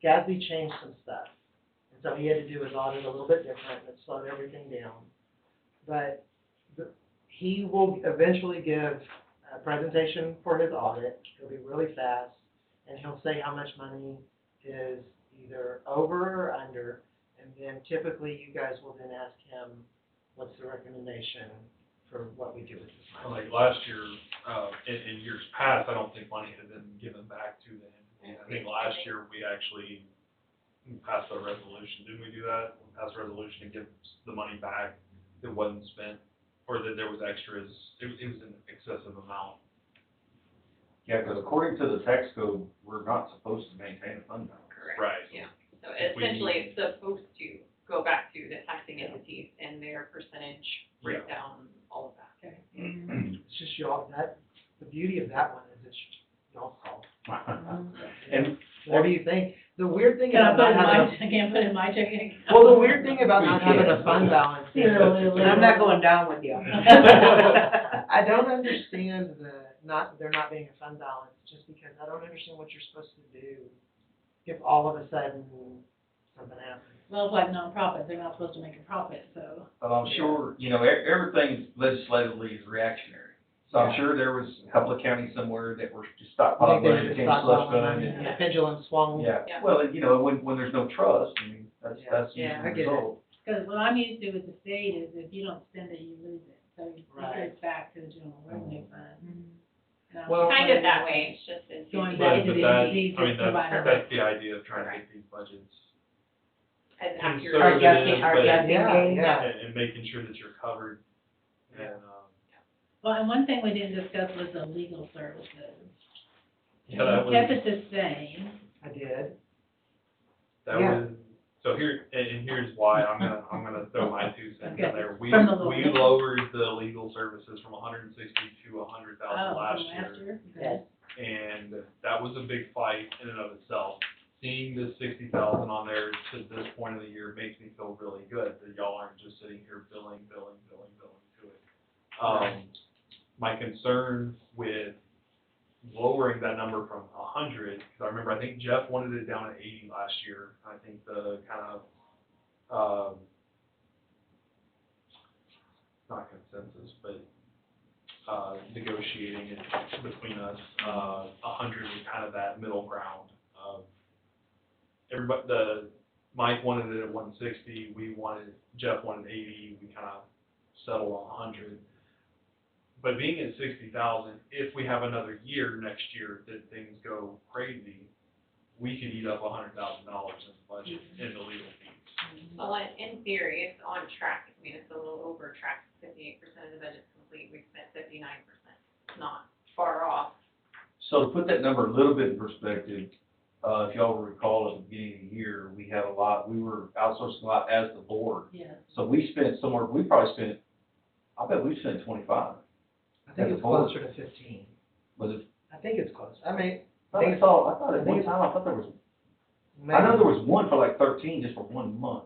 Gatsby changed some stuff. And so he had to do his audit a little bit different, and it slowed everything down. But he will eventually give a presentation for his audit. It'll be really fast, and he'll say how much money is either over or under, and then typically you guys will then ask him, what's the recommendation for what we do with this money? Like last year, in years past, I don't think money had been given back to the entity. I think last year we actually passed a resolution, didn't we do that? We passed a resolution to give the money back that wasn't spent, or that there was extras, it was an excessive amount. yeah, because according to the tax code, we're not supposed to maintain a fund balance. Correct. Right. Yeah, so essentially, it's supposed to go back to the taxing entities and their percentage breakdown, all of that. Okay. It's just y'all, the beauty of that one is it's y'all's call. And, Whatever you think. The weird thing Can I about put not it in having, my, I can't put it in my checking account? well, the weird thing about not having a fund balance is, I'm not going down with you. I don't understand there not being a fund balance, just because I don't understand what you're supposed to do if all of a sudden something happens. Well, it's like nonprofits, they're not supposed to make a profit, so. but I'm sure, everything legislatively is reactionary. So I'm sure there was a couple of counties somewhere that were just I stockpiling think they money, just became stopped slush all the money, fund. and the pendulum swung. Yeah, Yeah. well, when there's no trust, I mean, that's Yeah, I usually the get it. result. Because what I'm used to with the state is if you don't spend it, you lose it. So it Right. goes back to the general revenue fund. And I'm Well- Kind of that way, it's just in. Going But back to the that, entities I mean, that provide. that's the idea of trying to make these budgets As conservative, accurate. Our guessing but- game. Yeah. and making sure that you're covered. And, Well, and one thing we didn't discuss was the legal services. yeah, that We kept was, it the same. I did. that yeah. was, so here, and here's why, I'm gonna throw my 2 cents in Okay, there. We from the lawyer. lowered the legal services from 160 to 100,000 Oh, last from year. Okay. And that was a big fight in and of itself. Seeing this 60,000 on there to this point of the year makes me feel really good that y'all aren't just sitting here billing to it. My concern with lowering that number from 100, because I remember, I think Jeff wanted it down at 80 last year. I think the kind of, not consensus, but negotiating it between us, 100 was kind of that middle ground. Everybody, Mike wanted it at 160, Jeff wanted 80, we kind of settled on 100. But being at 60,000, if we have another year next year that things go crazy, we could eat up $100,000 in the budget in the legal fees. Well, in theory, it's on track. I mean, it's a little over track. 58% of the budget's complete. We spent 59%. It's not far off. So to put that number a little bit in perspective, if y'all will recall at the beginning of the year, we were outsourcing a lot as the board. Yeah. So we probably spent, I bet we spent 25. I think As a it's board. closer to 15. Was it? I think it's close. I mean, I think it's all, I thought at one time, there was, maybe. I know there was one for like 13 just for 1 month.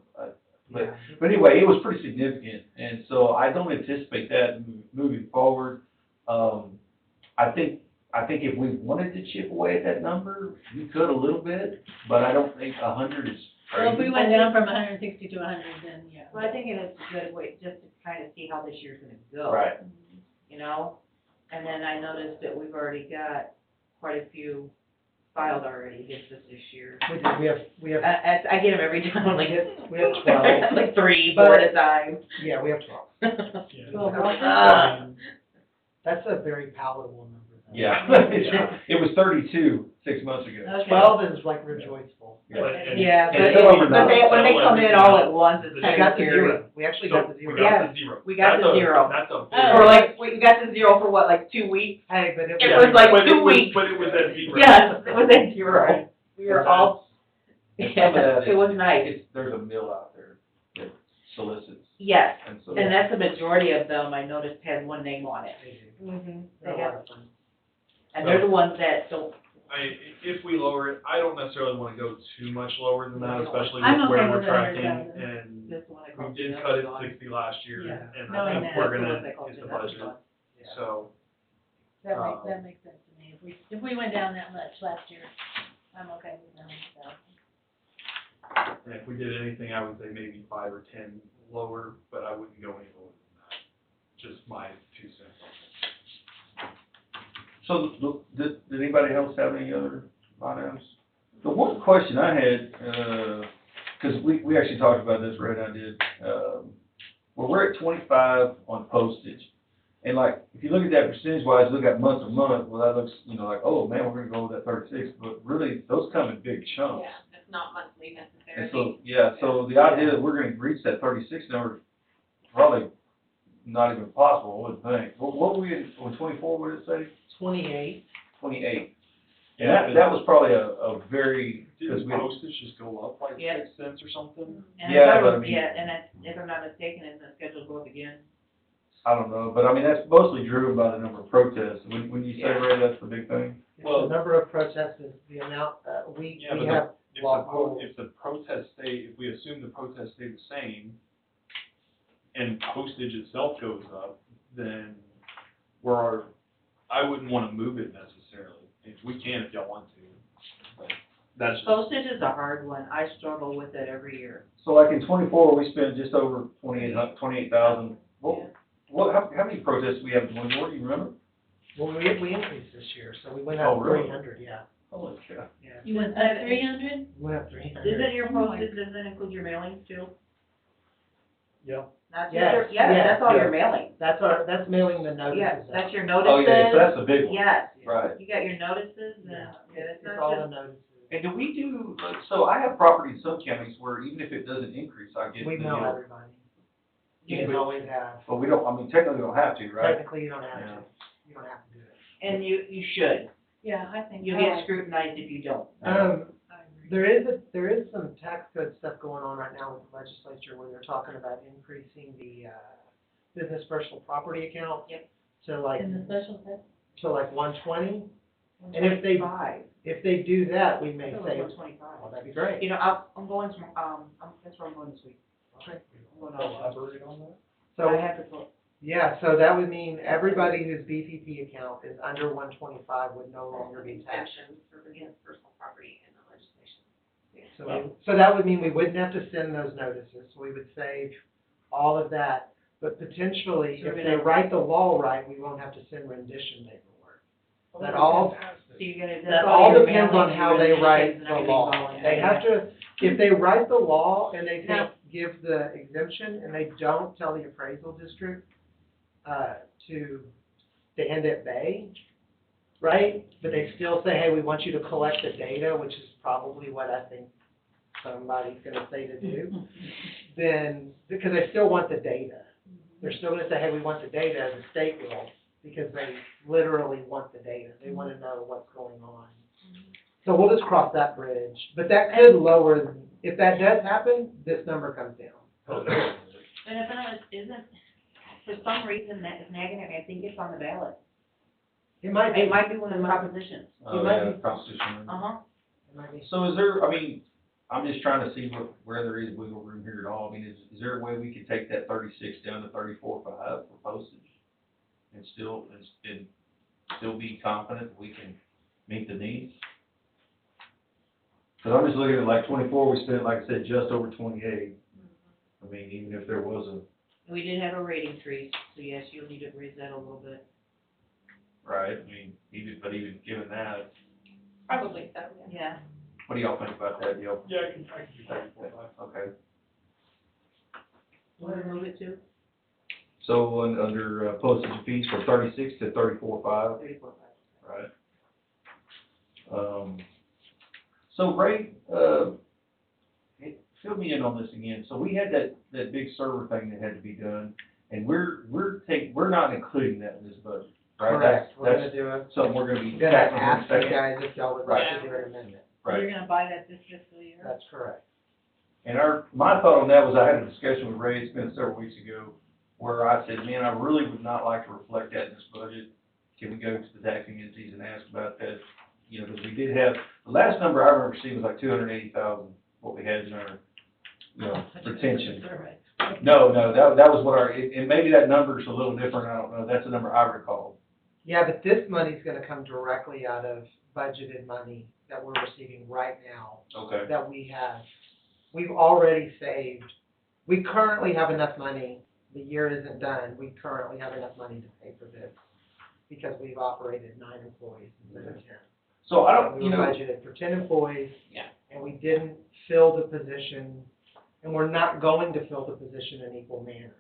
Yeah. But anyway, it was pretty significant, and so I don't anticipate that moving forward. I think if we wanted to chip away at that number, we could a little bit, but I don't think 100 is Well, if we crazy. went down from 160 to 100, then yeah. So I think it is a good way just to kind of see how this year's gonna go. Right. You know? And then I noticed that we've already got quite a few filed already against us this year. We do. We have, I get them every time, like, we have 12. like 3, 4 at a time. Yeah, we have 12. Yeah. That's a very palatable number. Yeah, it was 32 6 months ago. Okay. 12 is like rejoiceful. Yeah, And but it's over when now. they come in all at once, it's We kind got of the scary. zero. We actually got the zero. We got the zero. We got the zero. That's a big. Oh. Or like, we got the zero for what, like 2 weeks? Hey, but It was like But 2 weeks. But it was at zero. Yes, it was at zero. We were all, And some of that it was nice. There's a mill out there that solicits, Yes, and so. and that's the majority of them, I noticed, had one name on it. Mm-hmm. They have, and they're the ones that don't, If we lower it, I don't necessarily want to go too much lower than that, especially I'm with where okay we're with tracking, 100,000. and this one I we called. did the cut it other one. 60 last year, Yeah, and knowing I think that. we're That's the gonna ones I called hit you, the that's budget, one. so. That makes sense to me. If we went down that much last year, I'm okay with that. And if we did anything, I would say maybe 5 or 10 lower, but I wouldn't go any lower than that. Just my 2 cents on So, did anybody else have any other items? The one question I had, because we actually talked about this, Red and I did, well, we're at 25 on postage. And like, if you look at that percentage-wise, look at month to month, well, that looks, like, oh, man, we're gonna go with that 36, but really, those come in big chunks. Yeah, it's not monthly And necessarily. so, so the idea that we're gonna reach that 36 number, probably not even possible, I wouldn't think. What were we, on 24, what did it say? 28. 28. Yeah, And that was probably a very, because Did we, postage just go up like Yeah. 6 cents or something? And Yeah, I but I thought, mean- yeah, and if I'm not mistaken, isn't the schedule go up again? I don't know, but I mean, that's mostly driven by the number of protests. When you say, Yeah. Ray, that's the big thing? Well- The number of protests is the amount, we Yeah, but have law. If the protests stay, if we assume the protests stay the same, and postage itself goes up, then I wouldn't wanna move it necessarily. If we can, if y'all want to, but that's just. Postage is a hard one, I struggle with it every year. So like in 24, we spent just over 28,000. How many protests do we have going on? Do you remember? Well, we increased this year, so we went Oh, up really? 300, yeah. Holy cow. Yeah. You went up 300? We went up 300. Isn't your postage, does that include your mailings too? Yeah. Not just Yes, your, yeah, yes, that's all yes. your mailing. That's mailing the notices Yes, out. that's your Oh, notices. yeah, so that's the big one. Yes, Right. you got your notices, and, Yeah, yeah, it's it's not all just, the notices. And do we do, so I have property in some counties where even if it doesn't increase, I get We the, mail everybody. You can always have, But we don't, I mean, technically we don't have to, right? technically you don't have to, you don't have to do it. And you should. Yeah, I think. You I get like- scrutinized if you don't. I agree. There is some tax code stuff going on right now with the legislature where they're talking about increasing the, business personal property account. Yep. To like, In the special tax? to like 120, and if they do that, we may say, oh, 125. that'd be great. You know, I'm going to, that's where I'm going this week. Okay. I'm going to Elaborate on that? So, I have to go. yeah, so that would mean everybody whose BPP account is under 125 would no longer be taxed. Exemptions for business personal property in the legislation. So that would mean we wouldn't have to send those notices, we would save all of that. But potentially, So if we're they gonna- write the law right, we won't have to send rendition paperwork. That all, So you're gonna. that that's all your depends on mailing, how your they write admissions and the everything's law. all in They there. have to, if they write the law and they No. give the exemption and they don't tell the appraisal district, to stand at bay, right? But they still say, hey, we want you to collect the data, which is probably what I think somebody's gonna say to do, then, because they still want the data. They're still gonna say, hey, we want the data as a state will, because they literally want the data. They wanna know what's going on. So we'll just cross that bridge, but that could lower, if that does happen, this number comes down. And if it isn't, for some reason, that is negative, I think it's on the ballot. It might be. It might be one of the propositions. Oh, might yeah, be. Constitution. Uh-huh. It might be. So is there, I mean, I'm just trying to see where there is wiggle room here at all. I mean, is there a way we could take that 36 down to 34.5 for postage? And still be confident we can meet the needs? Cause I'm just looking at like 24, we spent, like I said, just over 28. I mean, even if there was a, We did have a rate increase, so yes, you'll need to raise that a little bit. right, I mean, even given that, Probably so, yeah. Yeah. what do y'all think about that, y'all? Yeah, I can do 34.5. Okay, Want to move it to so under postage and fees from 36 to 34.5. 34.5? Right. So Ray, fill me in on this again. So we had that big server thing that had to be done, and we're not including that in this budget, right? Correct, we're That's gonna do it. something we're gonna be Gonna tackling in a ask you second. guys if y'all would like to do an amendment. Right. You're gonna buy that this fiscal year? That's correct. And my thought on that was I had a discussion with Ray, it's been several weeks ago, where I said, man, I really would not like to reflect that in this budget. Can we go to the taxing entities and ask about that? You know, because we did have, the last number I remember seeing was like 280,000, what we had in our, you know, retention. No, that was what and maybe that number's a little different, I don't know, that's the number I recall. Yeah, but this money's gonna come directly out of budgeted money that we're receiving right now, Okay. that we've already saved. We currently have enough money, the year isn't done, we currently have enough money to pay for this, because we've operated 9 employees instead of 10. So I don't, We you were know, budgeted for 10 employees. Yeah. And we didn't fill the position, and we're not going to fill the position in equal manner.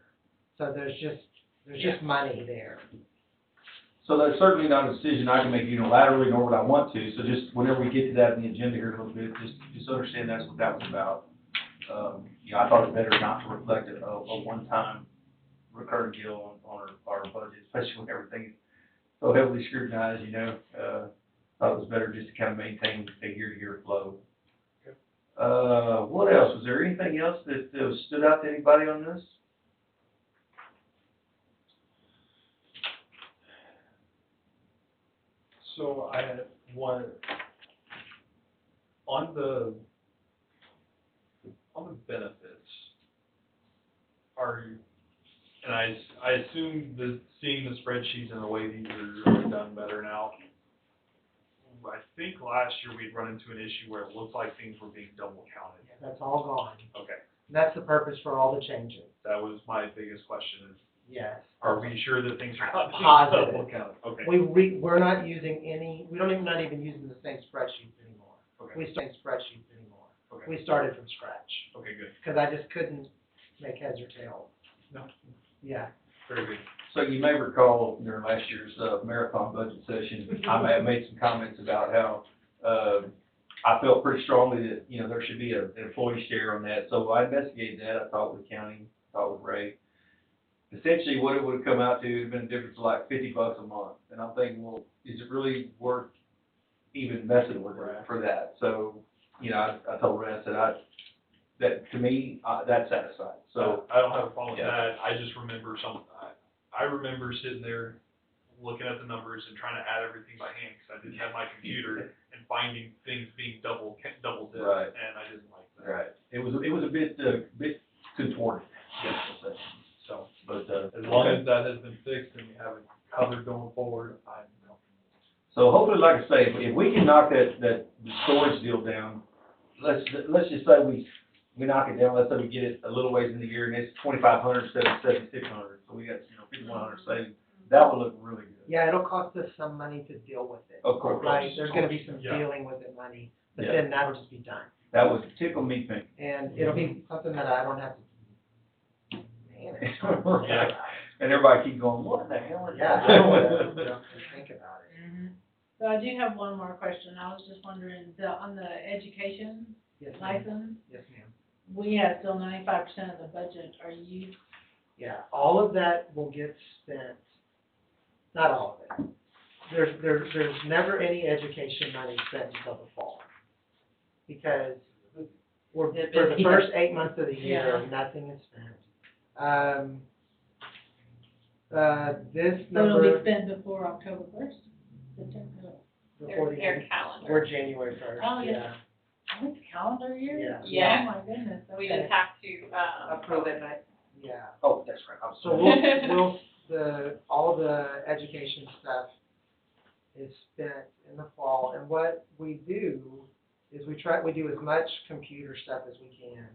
So there's just money there. so that's certainly not a decision I can make unilaterally, nor would I want to, so just whenever we get to that in the agenda here in a little bit, just understand that's what that was about. You know, I thought it better not to reflect a one-time recurring deal on our budget, especially when everything is so heavily scrutinized, you know. Thought it was better just to kind of maintain a year-to-year flow. What else? Was there anything else that stood out to anybody on this? So I had one, on the benefits, and I assume seeing the spreadsheets and the way these are done better now. I think last year we'd run into an issue where it looked like things were being double counted. That's all gone. Okay, And that's the purpose for all the changes. that was my biggest question is, Yes. are we sure that things are not being Positive. double counted? Okay. We're not using not even using the same spreadsheets anymore. Okay. We started spreadsheets anymore. Okay. We started from scratch, Okay, good. because I just couldn't make heads or tails. No. Yeah. Very good. So you may recall during last year's marathon budget session, I may have made some comments about how I felt pretty strongly that, you know, there should be an employee share on that. So I investigated that. I talked with the county, talked with Ray, essentially what it would have come out to, it'd been a difference of like $50 a month. And I'm thinking, well, is it really worth even messing with it for that? So, you know, I told Ren, I said, that to me, that's satisfied. So, I don't have a problem with Yeah. that, I just remember I remember sitting there looking at the numbers and trying to add everything by hand, because I didn't have my computer, and finding things being double dipped, Right. and I didn't like that. right, it was a bit contorted. Yes, so, But, as long okay. as that has been fixed and we have it covered going forward, I'm comfortable. So hopefully, like I say, if we can knock the storage deal down, let's just say we knock it down, let's say we get it a little ways in the year and it's 2,500 instead of 7,600, so we got, 5,100 saved, that would look really good. Yeah, it'll cost us some money to deal with it. Of course. Right, there's gonna be some Yeah. dealing with it money, but Yeah. then that'll just be done. That would tickle me pink. And it'll be something that I don't have to manage. Right. And everybody keep going, what the hell is Yeah, that? I don't wanna think about it. Mm-hmm. So I do have one more question. I was just wondering, on the education Yes, ma'am. license, Yes, ma'am. we have still 95% of the budget. Are you, Yeah, all of that will get spent, not all of it. There's never any education money spent until the fall. Because for the first 8 months of the year, Yeah. nothing is spent. This so it'll be number, spent before October 1st? September? before the Their end, calendar. or January 1st, Oh, yeah. yeah. Oh, it's calendar year? Yeah. Yeah. Oh, my goodness, We okay. just have to, Approve it, but Yeah. Oh, that's right, I'm So sorry. all the education stuff is spent in the fall, and what we do is we do as much computer stuff as we can,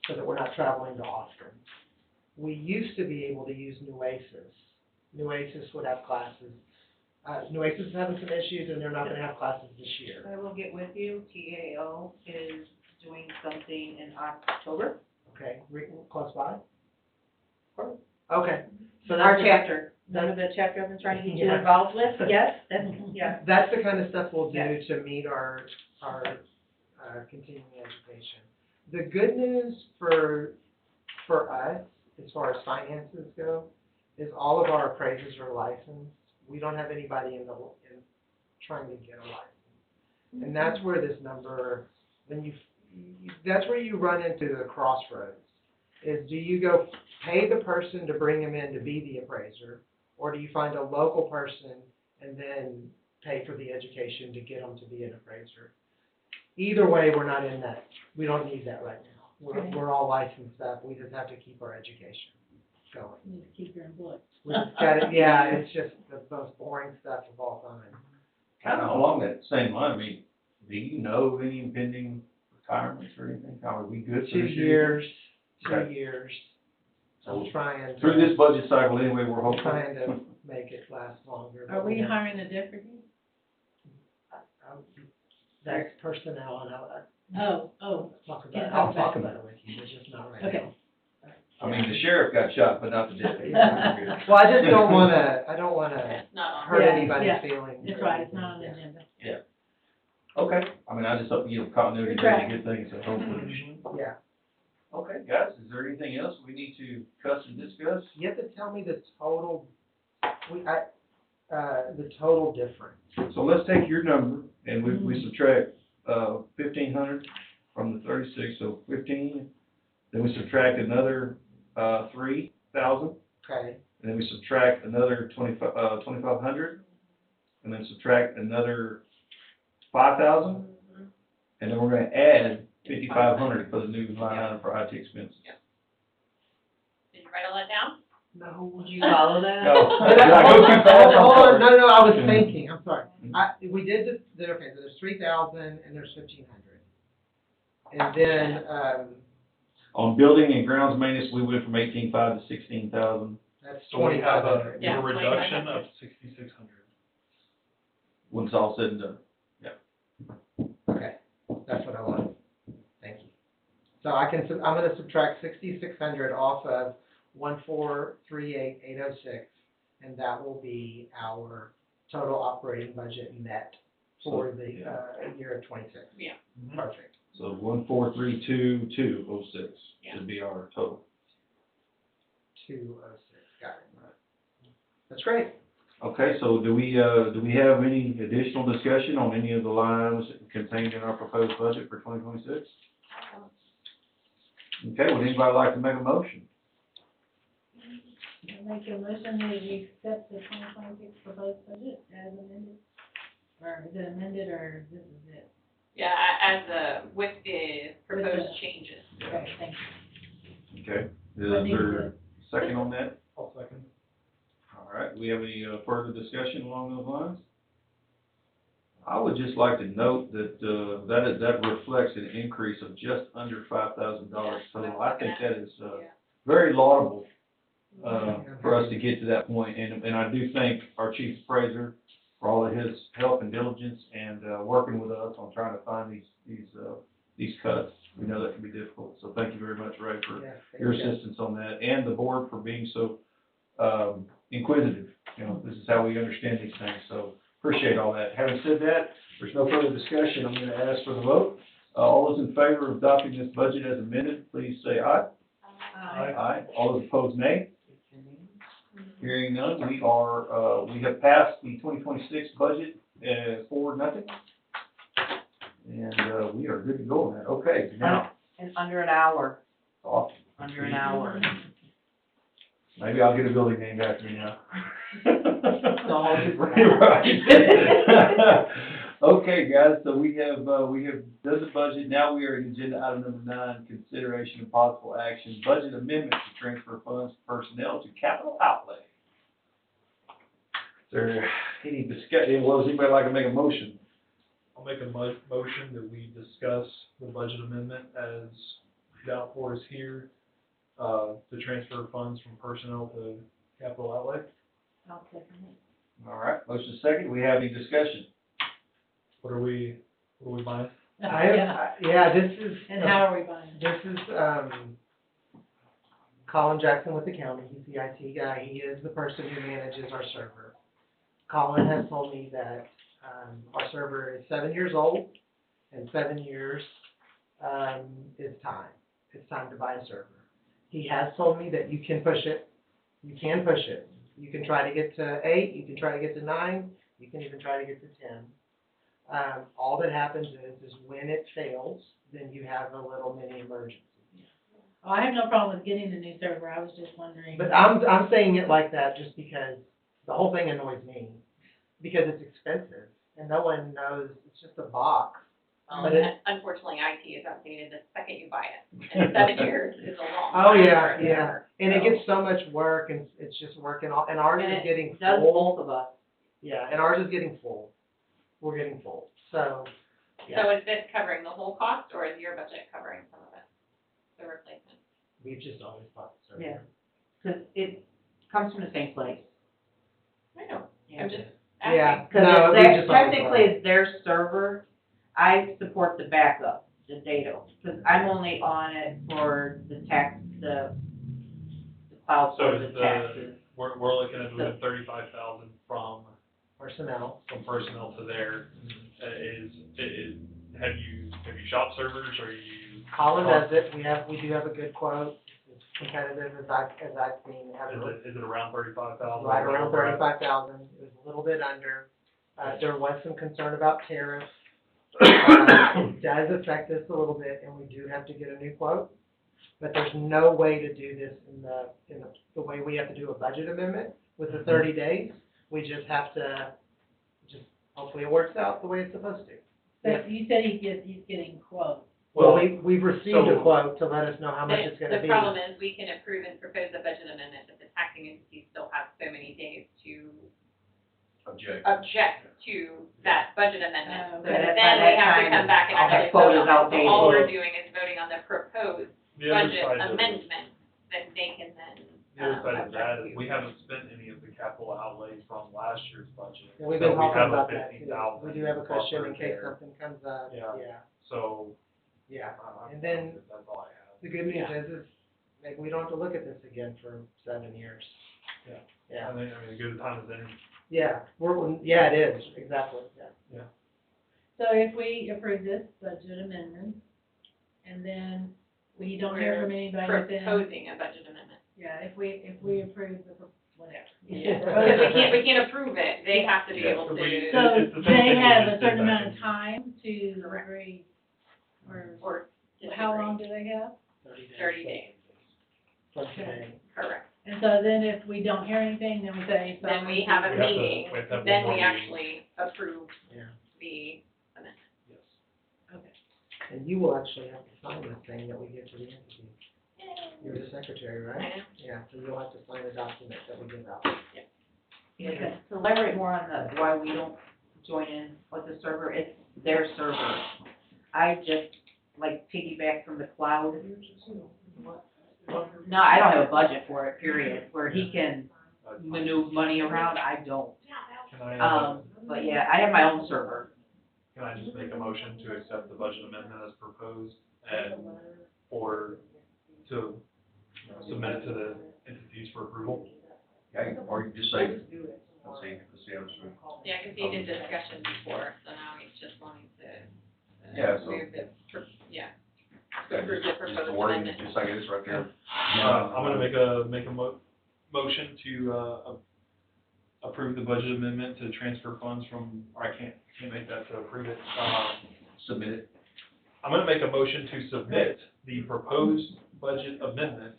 so that we're not traveling to Austin. We used to be able to use Nueces. Nueces would have classes. Nueces is having some issues, and they're not gonna have classes this year. I will get with you, TAO is doing something in October, Okay, close by? Okay, so our that's, chapter, remember the chapter I've been trying to get you Yeah. involved with, yes, that's, yeah. that's the kind of stuff we'll do Yes. to meet our continuing education. The good news for us, as far as finances go, is all of our appraisers are licensed. We don't have anybody in trying to get a license. And that's where this number, that's where you run into the crossroads, is do you go pay the person to bring them in to be the appraiser, or do you find a local person and then pay for the education to get them to be an appraiser? Either way, we're not in that, we don't need that right now. Okay. We're all licensed up, we just have to keep our education going. You need to keep your employees. We just got it, yeah, it's just the most boring stuff of all time. Kind of along that same line, I mean, do you know of any impending retirements or anything? Are we good for 2 this year? years, 2 Okay. years. So I'm trying through this budget cycle anyway, we're hoping. trying to make it last longer. Are but we have- hiring a deputy? That's personnel, and Oh, I'll talk about it with you, but just not right now. okay. I mean, the sheriff got shot, but not the deputy. Yeah. Well, I just don't wanna it's not on. hurt Yeah, anybody's yeah. feelings. It's or right, it's anything. not on the Yeah. agenda. Okay, I mean, I just hope, continuity is a good thing, so hopefully. Yeah, Okay, guys, is there anything else we need to discuss and discuss? you have to tell me the total, the total difference. So let's take your number and we subtract, 1,500 from the 36, so 15. Then we subtract another, 3,000. Okay, And then we subtract another 2,500, and then subtract another 5,000, and then we're gonna add 5,500 for the new line item for IT expenses. Did you write all that down? no. Would you follow that? No. Did I go too fast? I'm Hold on, sorry. no, I was thinking, I'm sorry. We did okay, so there's 3,000 and there's 1,500. And then, On building and grounds maintenance, we went from 18,500 to 16,000, that's So we have 2,500. Yeah, a reduction 2,500. of 6,600. when it's all said and done. Okay, that's what I wanted. Thank you. So I'm gonna subtract 6,600 off of 1,438,806, and that will be our total operating budget net for the, year of 26. Yeah. Perfect. So 1,432,206 Yeah. should be our total. 206. That's great. Okay, so do we have any additional discussion on any of the line items contained in our proposed budget for 2026? Okay, would anybody like to make a motion? I make a motion that we accept the 2026 proposed budget as amended. Or is it amended, or this is it? Yeah, with the proposed changes. Okay, thank you. Okay, is What needs there to- a second on that? I'll second. All right, do we have any further discussion along those lines? I would just like to note that, that reflects an increase of just under $5,000 total. I think that is, very laudable, for us to get to that point, and I do thank our chief appraiser for all of his help and diligence and, working with us on trying to find these cuts. We know that can be difficult, so thank you very much, Ray, for Yeah, thank your you. assistance on that, and the board for being so, inquisitive. You know, this is how we understand these things, so appreciate all that. Having said that, there's no further discussion. I'm gonna ask for the vote. All those in favor of adopting this budget as amended, please say aye. Aye. All those opposed, nay. Hearing none, we have passed the 2026 budget, for nothing. And, we are good to go on that. Okay, now, In under an hour, off. under an hour. Maybe I'll get a building named after me now. No. Right. Okay, guys, so we have done the budget. Now we are at agenda item number 9, consideration of possible action, budget amendment to transfer funds from personnel to capital outlay. Is there any discussion? Well, does anybody like to make a motion? I'll make a motion that we discuss the budget amendment as laid out for us here, to transfer funds from personnel to capital outlay. I'll second it. All right, motion second. We have any discussion? What are we buying? This is. And how are we buying? This is, Colin Jackson with the county. He's the IT guy. He is the person who manages our server. Colin has told me that, our server is 7 years old, and 7 years, is time. It's time to buy a server. He has told me that you can push it. You can push it. You can try to get to 8, you can try to get to 9, you can even try to get to 10. All that happens is when it fails, then you have a little mini emergency. Oh, I have no problem with getting the new server, I was just wondering. But I'm saying it like that just because the whole thing annoys me, because it's expensive, and no one knows, it's just a box. But Unfortunately, IT is outdated the second you buy it, and 7 years is a long Oh, time yeah, for a yeah. server. And it So- gets so much work, and it's just working all, and ours And is it getting does full. both of us. Yeah, and ours is getting full. We're getting full, so, yeah, So is this covering the whole cost, or is your budget covering some of it, the replacement? we've just always bought the server. Yeah. Because it comes from the same place. I know, Yeah. I'm just Yeah, asking. no, we Because just always technically it's their server. I support the backup, the data, because I'm only on it for the cloud So for is the taxes. we're looking at moving 35,000 from personnel. personnel to there. Have you shop servers, or you? Colin does it, we do have a good quote, as competitive as I've seen ever. Is it around 35,000? Right around 35,000, it was a little bit under, there was some concern about tariffs. It does affect us a little bit, and we do have to get a new quote, but there's no way to do this in the way we have to do a budget amendment with the 30 days. We just have to, hopefully it works out the way it's supposed to. But you said he's getting quotes. Well, we've received a so- quote to let us know how much it's gonna be. The problem is, we can approve and propose a budget amendment, but the taxing entities still have so many days to object to that budget amendment. Oh, So okay. then By we that have to time, come back and all that actually quote vote is on it. So outdated. all we're doing is voting on the proposed The other budget side of it- amendment that they can then, The other side of that object is, to. we haven't spent any of the capital outlays from last year's budget. And we've So been we talking have a about that too. 50,000 We do have a cushion in buffer case there. something comes up, Yeah. So, yeah. I'm And then- confident that's all I have. The good news is maybe we don't have to look at this again for 7 years. Yeah. Yeah, I mean, as good a time as any. yeah, it is, exactly, yeah. So if we approve this budget amendment, and then we don't hear from anybody within, Proposing a budget amendment. yeah, if we approve the whatever. Because we can't approve it, they have to be Yeah, able to. So It's the same they thing we have just a did certain back amount of in- time to Correct. agree, or Or how disagree. long do they have? 30 days, From today. correct. And so then if we don't hear anything, then we say. Then we have a We have to- meeting, we have to have then one we more meeting. actually approve Yeah. the amendment. Yes. Okay. And you will actually have to sign this thing that we give to the entity. You're the secretary, I right? know. Yeah, so you'll have to sign a document that we give out. Yeah, to elaborate more on the, why we don't join in with the server, it's their server. I just like piggyback from the cloud. No, I don't have a budget for it, period, where he can maneuver money around, I don't. Can I, But yeah, I have my own server. can I just make a motion to accept the budget amendment as proposed and, or to, you know, submit it to the entities for approval? Yeah, or you can just say, let's see, how it's. Yeah, because he did discussion before, so now he's just wanting to. Yeah, so- Move the, yeah. Yeah, Approve the just proposed the wording, amendment. just like it is right there. I'm gonna make a motion to, approve the budget amendment to transfer funds from, or I can't make that to approve it. Submit it. I'm gonna make a motion to submit the proposed budget amendment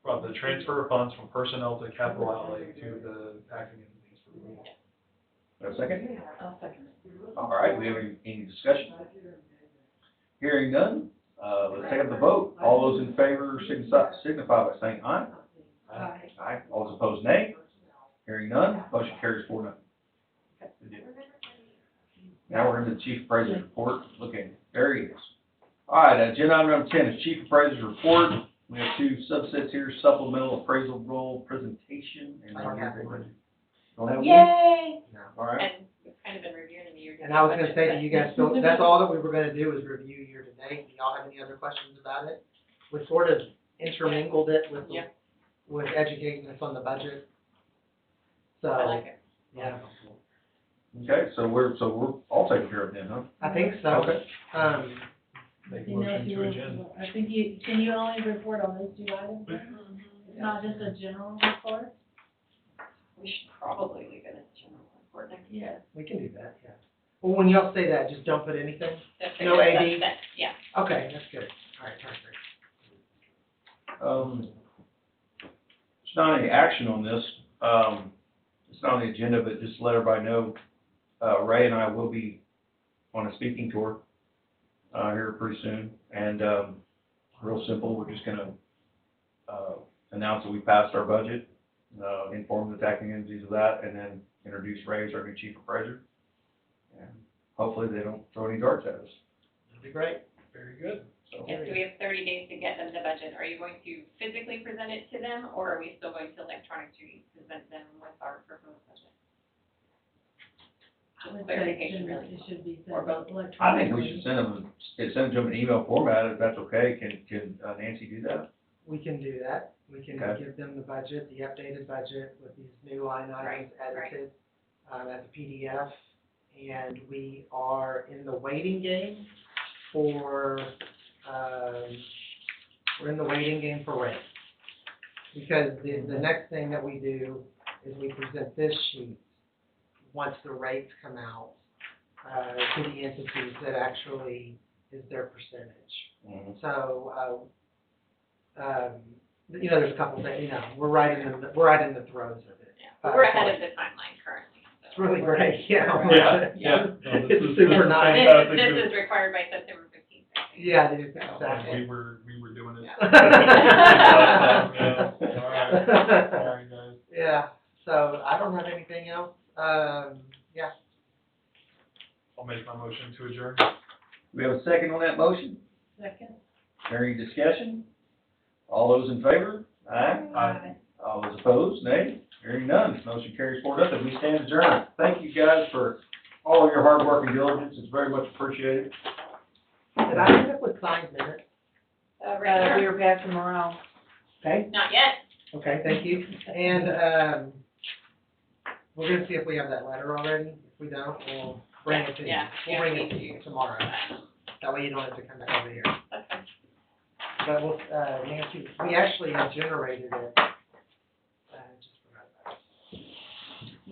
from the transfer of funds from personnel to capital outlay to the taxing entities for approval. Have a second? I'll second it. All right, we have any discussion? Hearing none, let's take up the vote. All those in favor signify by saying aye. Aye. Aye. All those opposed, nay. Hearing none, motion carries 4-0. Now we're into the chief appraiser's report, looking, there he is. All right, agenda item number 10 is chief appraiser's report. We have two subsets here, supplemental appraisal roll presentation. And I don't have one. Don't have one? Yay! All right. And we've kind of been reviewing the year. And I was gonna say to you guys, so that's all that we were gonna do is review year to date. Do y'all have any other questions about it? We sort of intermingled it with, Yeah. with educating us on the budget. So, I like it. yeah, Okay, so we're all taken care of then, huh? I think so. Okay. Make a You know, motion if you to will- adjourn. I think can you only report on those two items? It's not just a general report? We should probably leave it as general report next. Yes. We can do that, yeah. Well, when y'all say that, just don't put anything? That's No it. AD? That's- Yeah. Okay, that's good. All right, perfect. There's not any action on this. It's not on the agenda, but just to let everybody know, Ray and I will be on a speaking tour, here pretty soon. And, real simple, we're just gonna, announce that we passed our budget, inform the taxing entities of that, and then introduce Ray as our new chief appraiser. And hopefully they don't throw any darts at us, That'd be great. Very good. so. Yes, so we have 30 days to get them the budget. Are you going to physically present it to them, or are we still going to electronically present them with our proposed budget? I would Just say clarification, really. it should be Or sent both. electronically. I think we should send them an email format, if that's okay. Can Nancy do that? We can do that. We can Okay. give them the budget, the updated budget with these new line items Right, edited, as a PDF. And we are in the waiting game for, we're in the waiting game for rates. Because the next thing that we do is we present this sheet, once the rates come out, to the entities that actually is their percentage. So, you know, there's a couple things, you know, we're right in the throes of it. Yeah, but we're ahead of the timeline currently, so. It's really great, yeah. Yeah. No, this It's is super nice. fantastic. This is required by September 15th, I think. Yeah, it is, And exactly. we were doing it. Yeah. All right, guys. Yeah, so I don't have anything else, yeah. I'll make my motion to adjourn. Do we have a second on that motion? Second? Any discussion? All those in favor? Aye. Aye. All those opposed? Nay. Hearing none, motion carries 4-0. We stand adjourned. Thank you guys for all of your hard work and diligence. It's very much appreciated. Did I end up with signed minutes? Right We here. were passing them around. Okay, Not yet. okay, thank you. And, we're gonna see if we have that letter already. If we don't, we'll bring it to you. Yeah, We'll yeah, bring me it to too. you tomorrow. That way you don't have to come back over here. That's fine. But we'll, Nancy, we actually have generated it, just forgot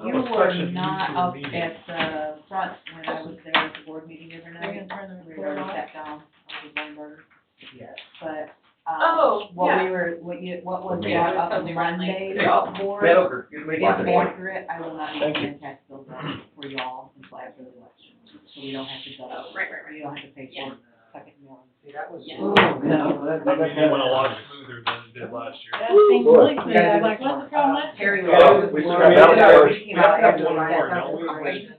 You were not up at the front when I was there at the board meeting the other night. We already sat down, I was wondering, Yes. but, Oh, yeah. what was Yeah. brought up Totally Monday, friendly. the board, Mediocre, excuse me. is accurate. I will not Thank you. even tax bills out for y'all until after the election, so we don't have to go. Oh, right. You don't have to pay Yeah. for second million. See, that was. Yeah. Oh, man, I'm glad I they mean, got it went a that. lot smoother than it did last year. That seems like, We gotta do like, this what's the problem last year? Terry, Yeah, we still got that upstairs. we came out We have after one that. more, That's don't we? great.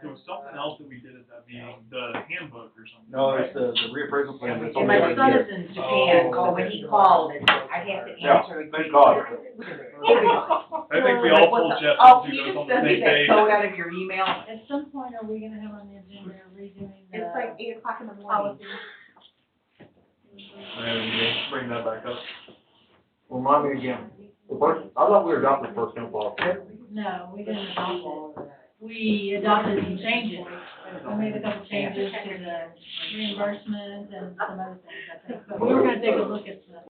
There was something else that we did at that meeting, the handbook or something. No, right? it's the reappraisal plan, that's And only my every son year. is in Japan, so when he called, I had to Yeah, answer. thank God. I think we all told Jeff Oh, to can do you those just on the send me same that day. code out of your email? At some point, are we gonna have on the agenda redoing the? It's like 8:00 in the morning. Policy. And bring that back up. Remind me again, the first, I thought we adopted the first policy. No, we didn't adopt it. We adopted some changes. I made a couple changes to the reimbursement and some other things, I think. But we were gonna take a look at the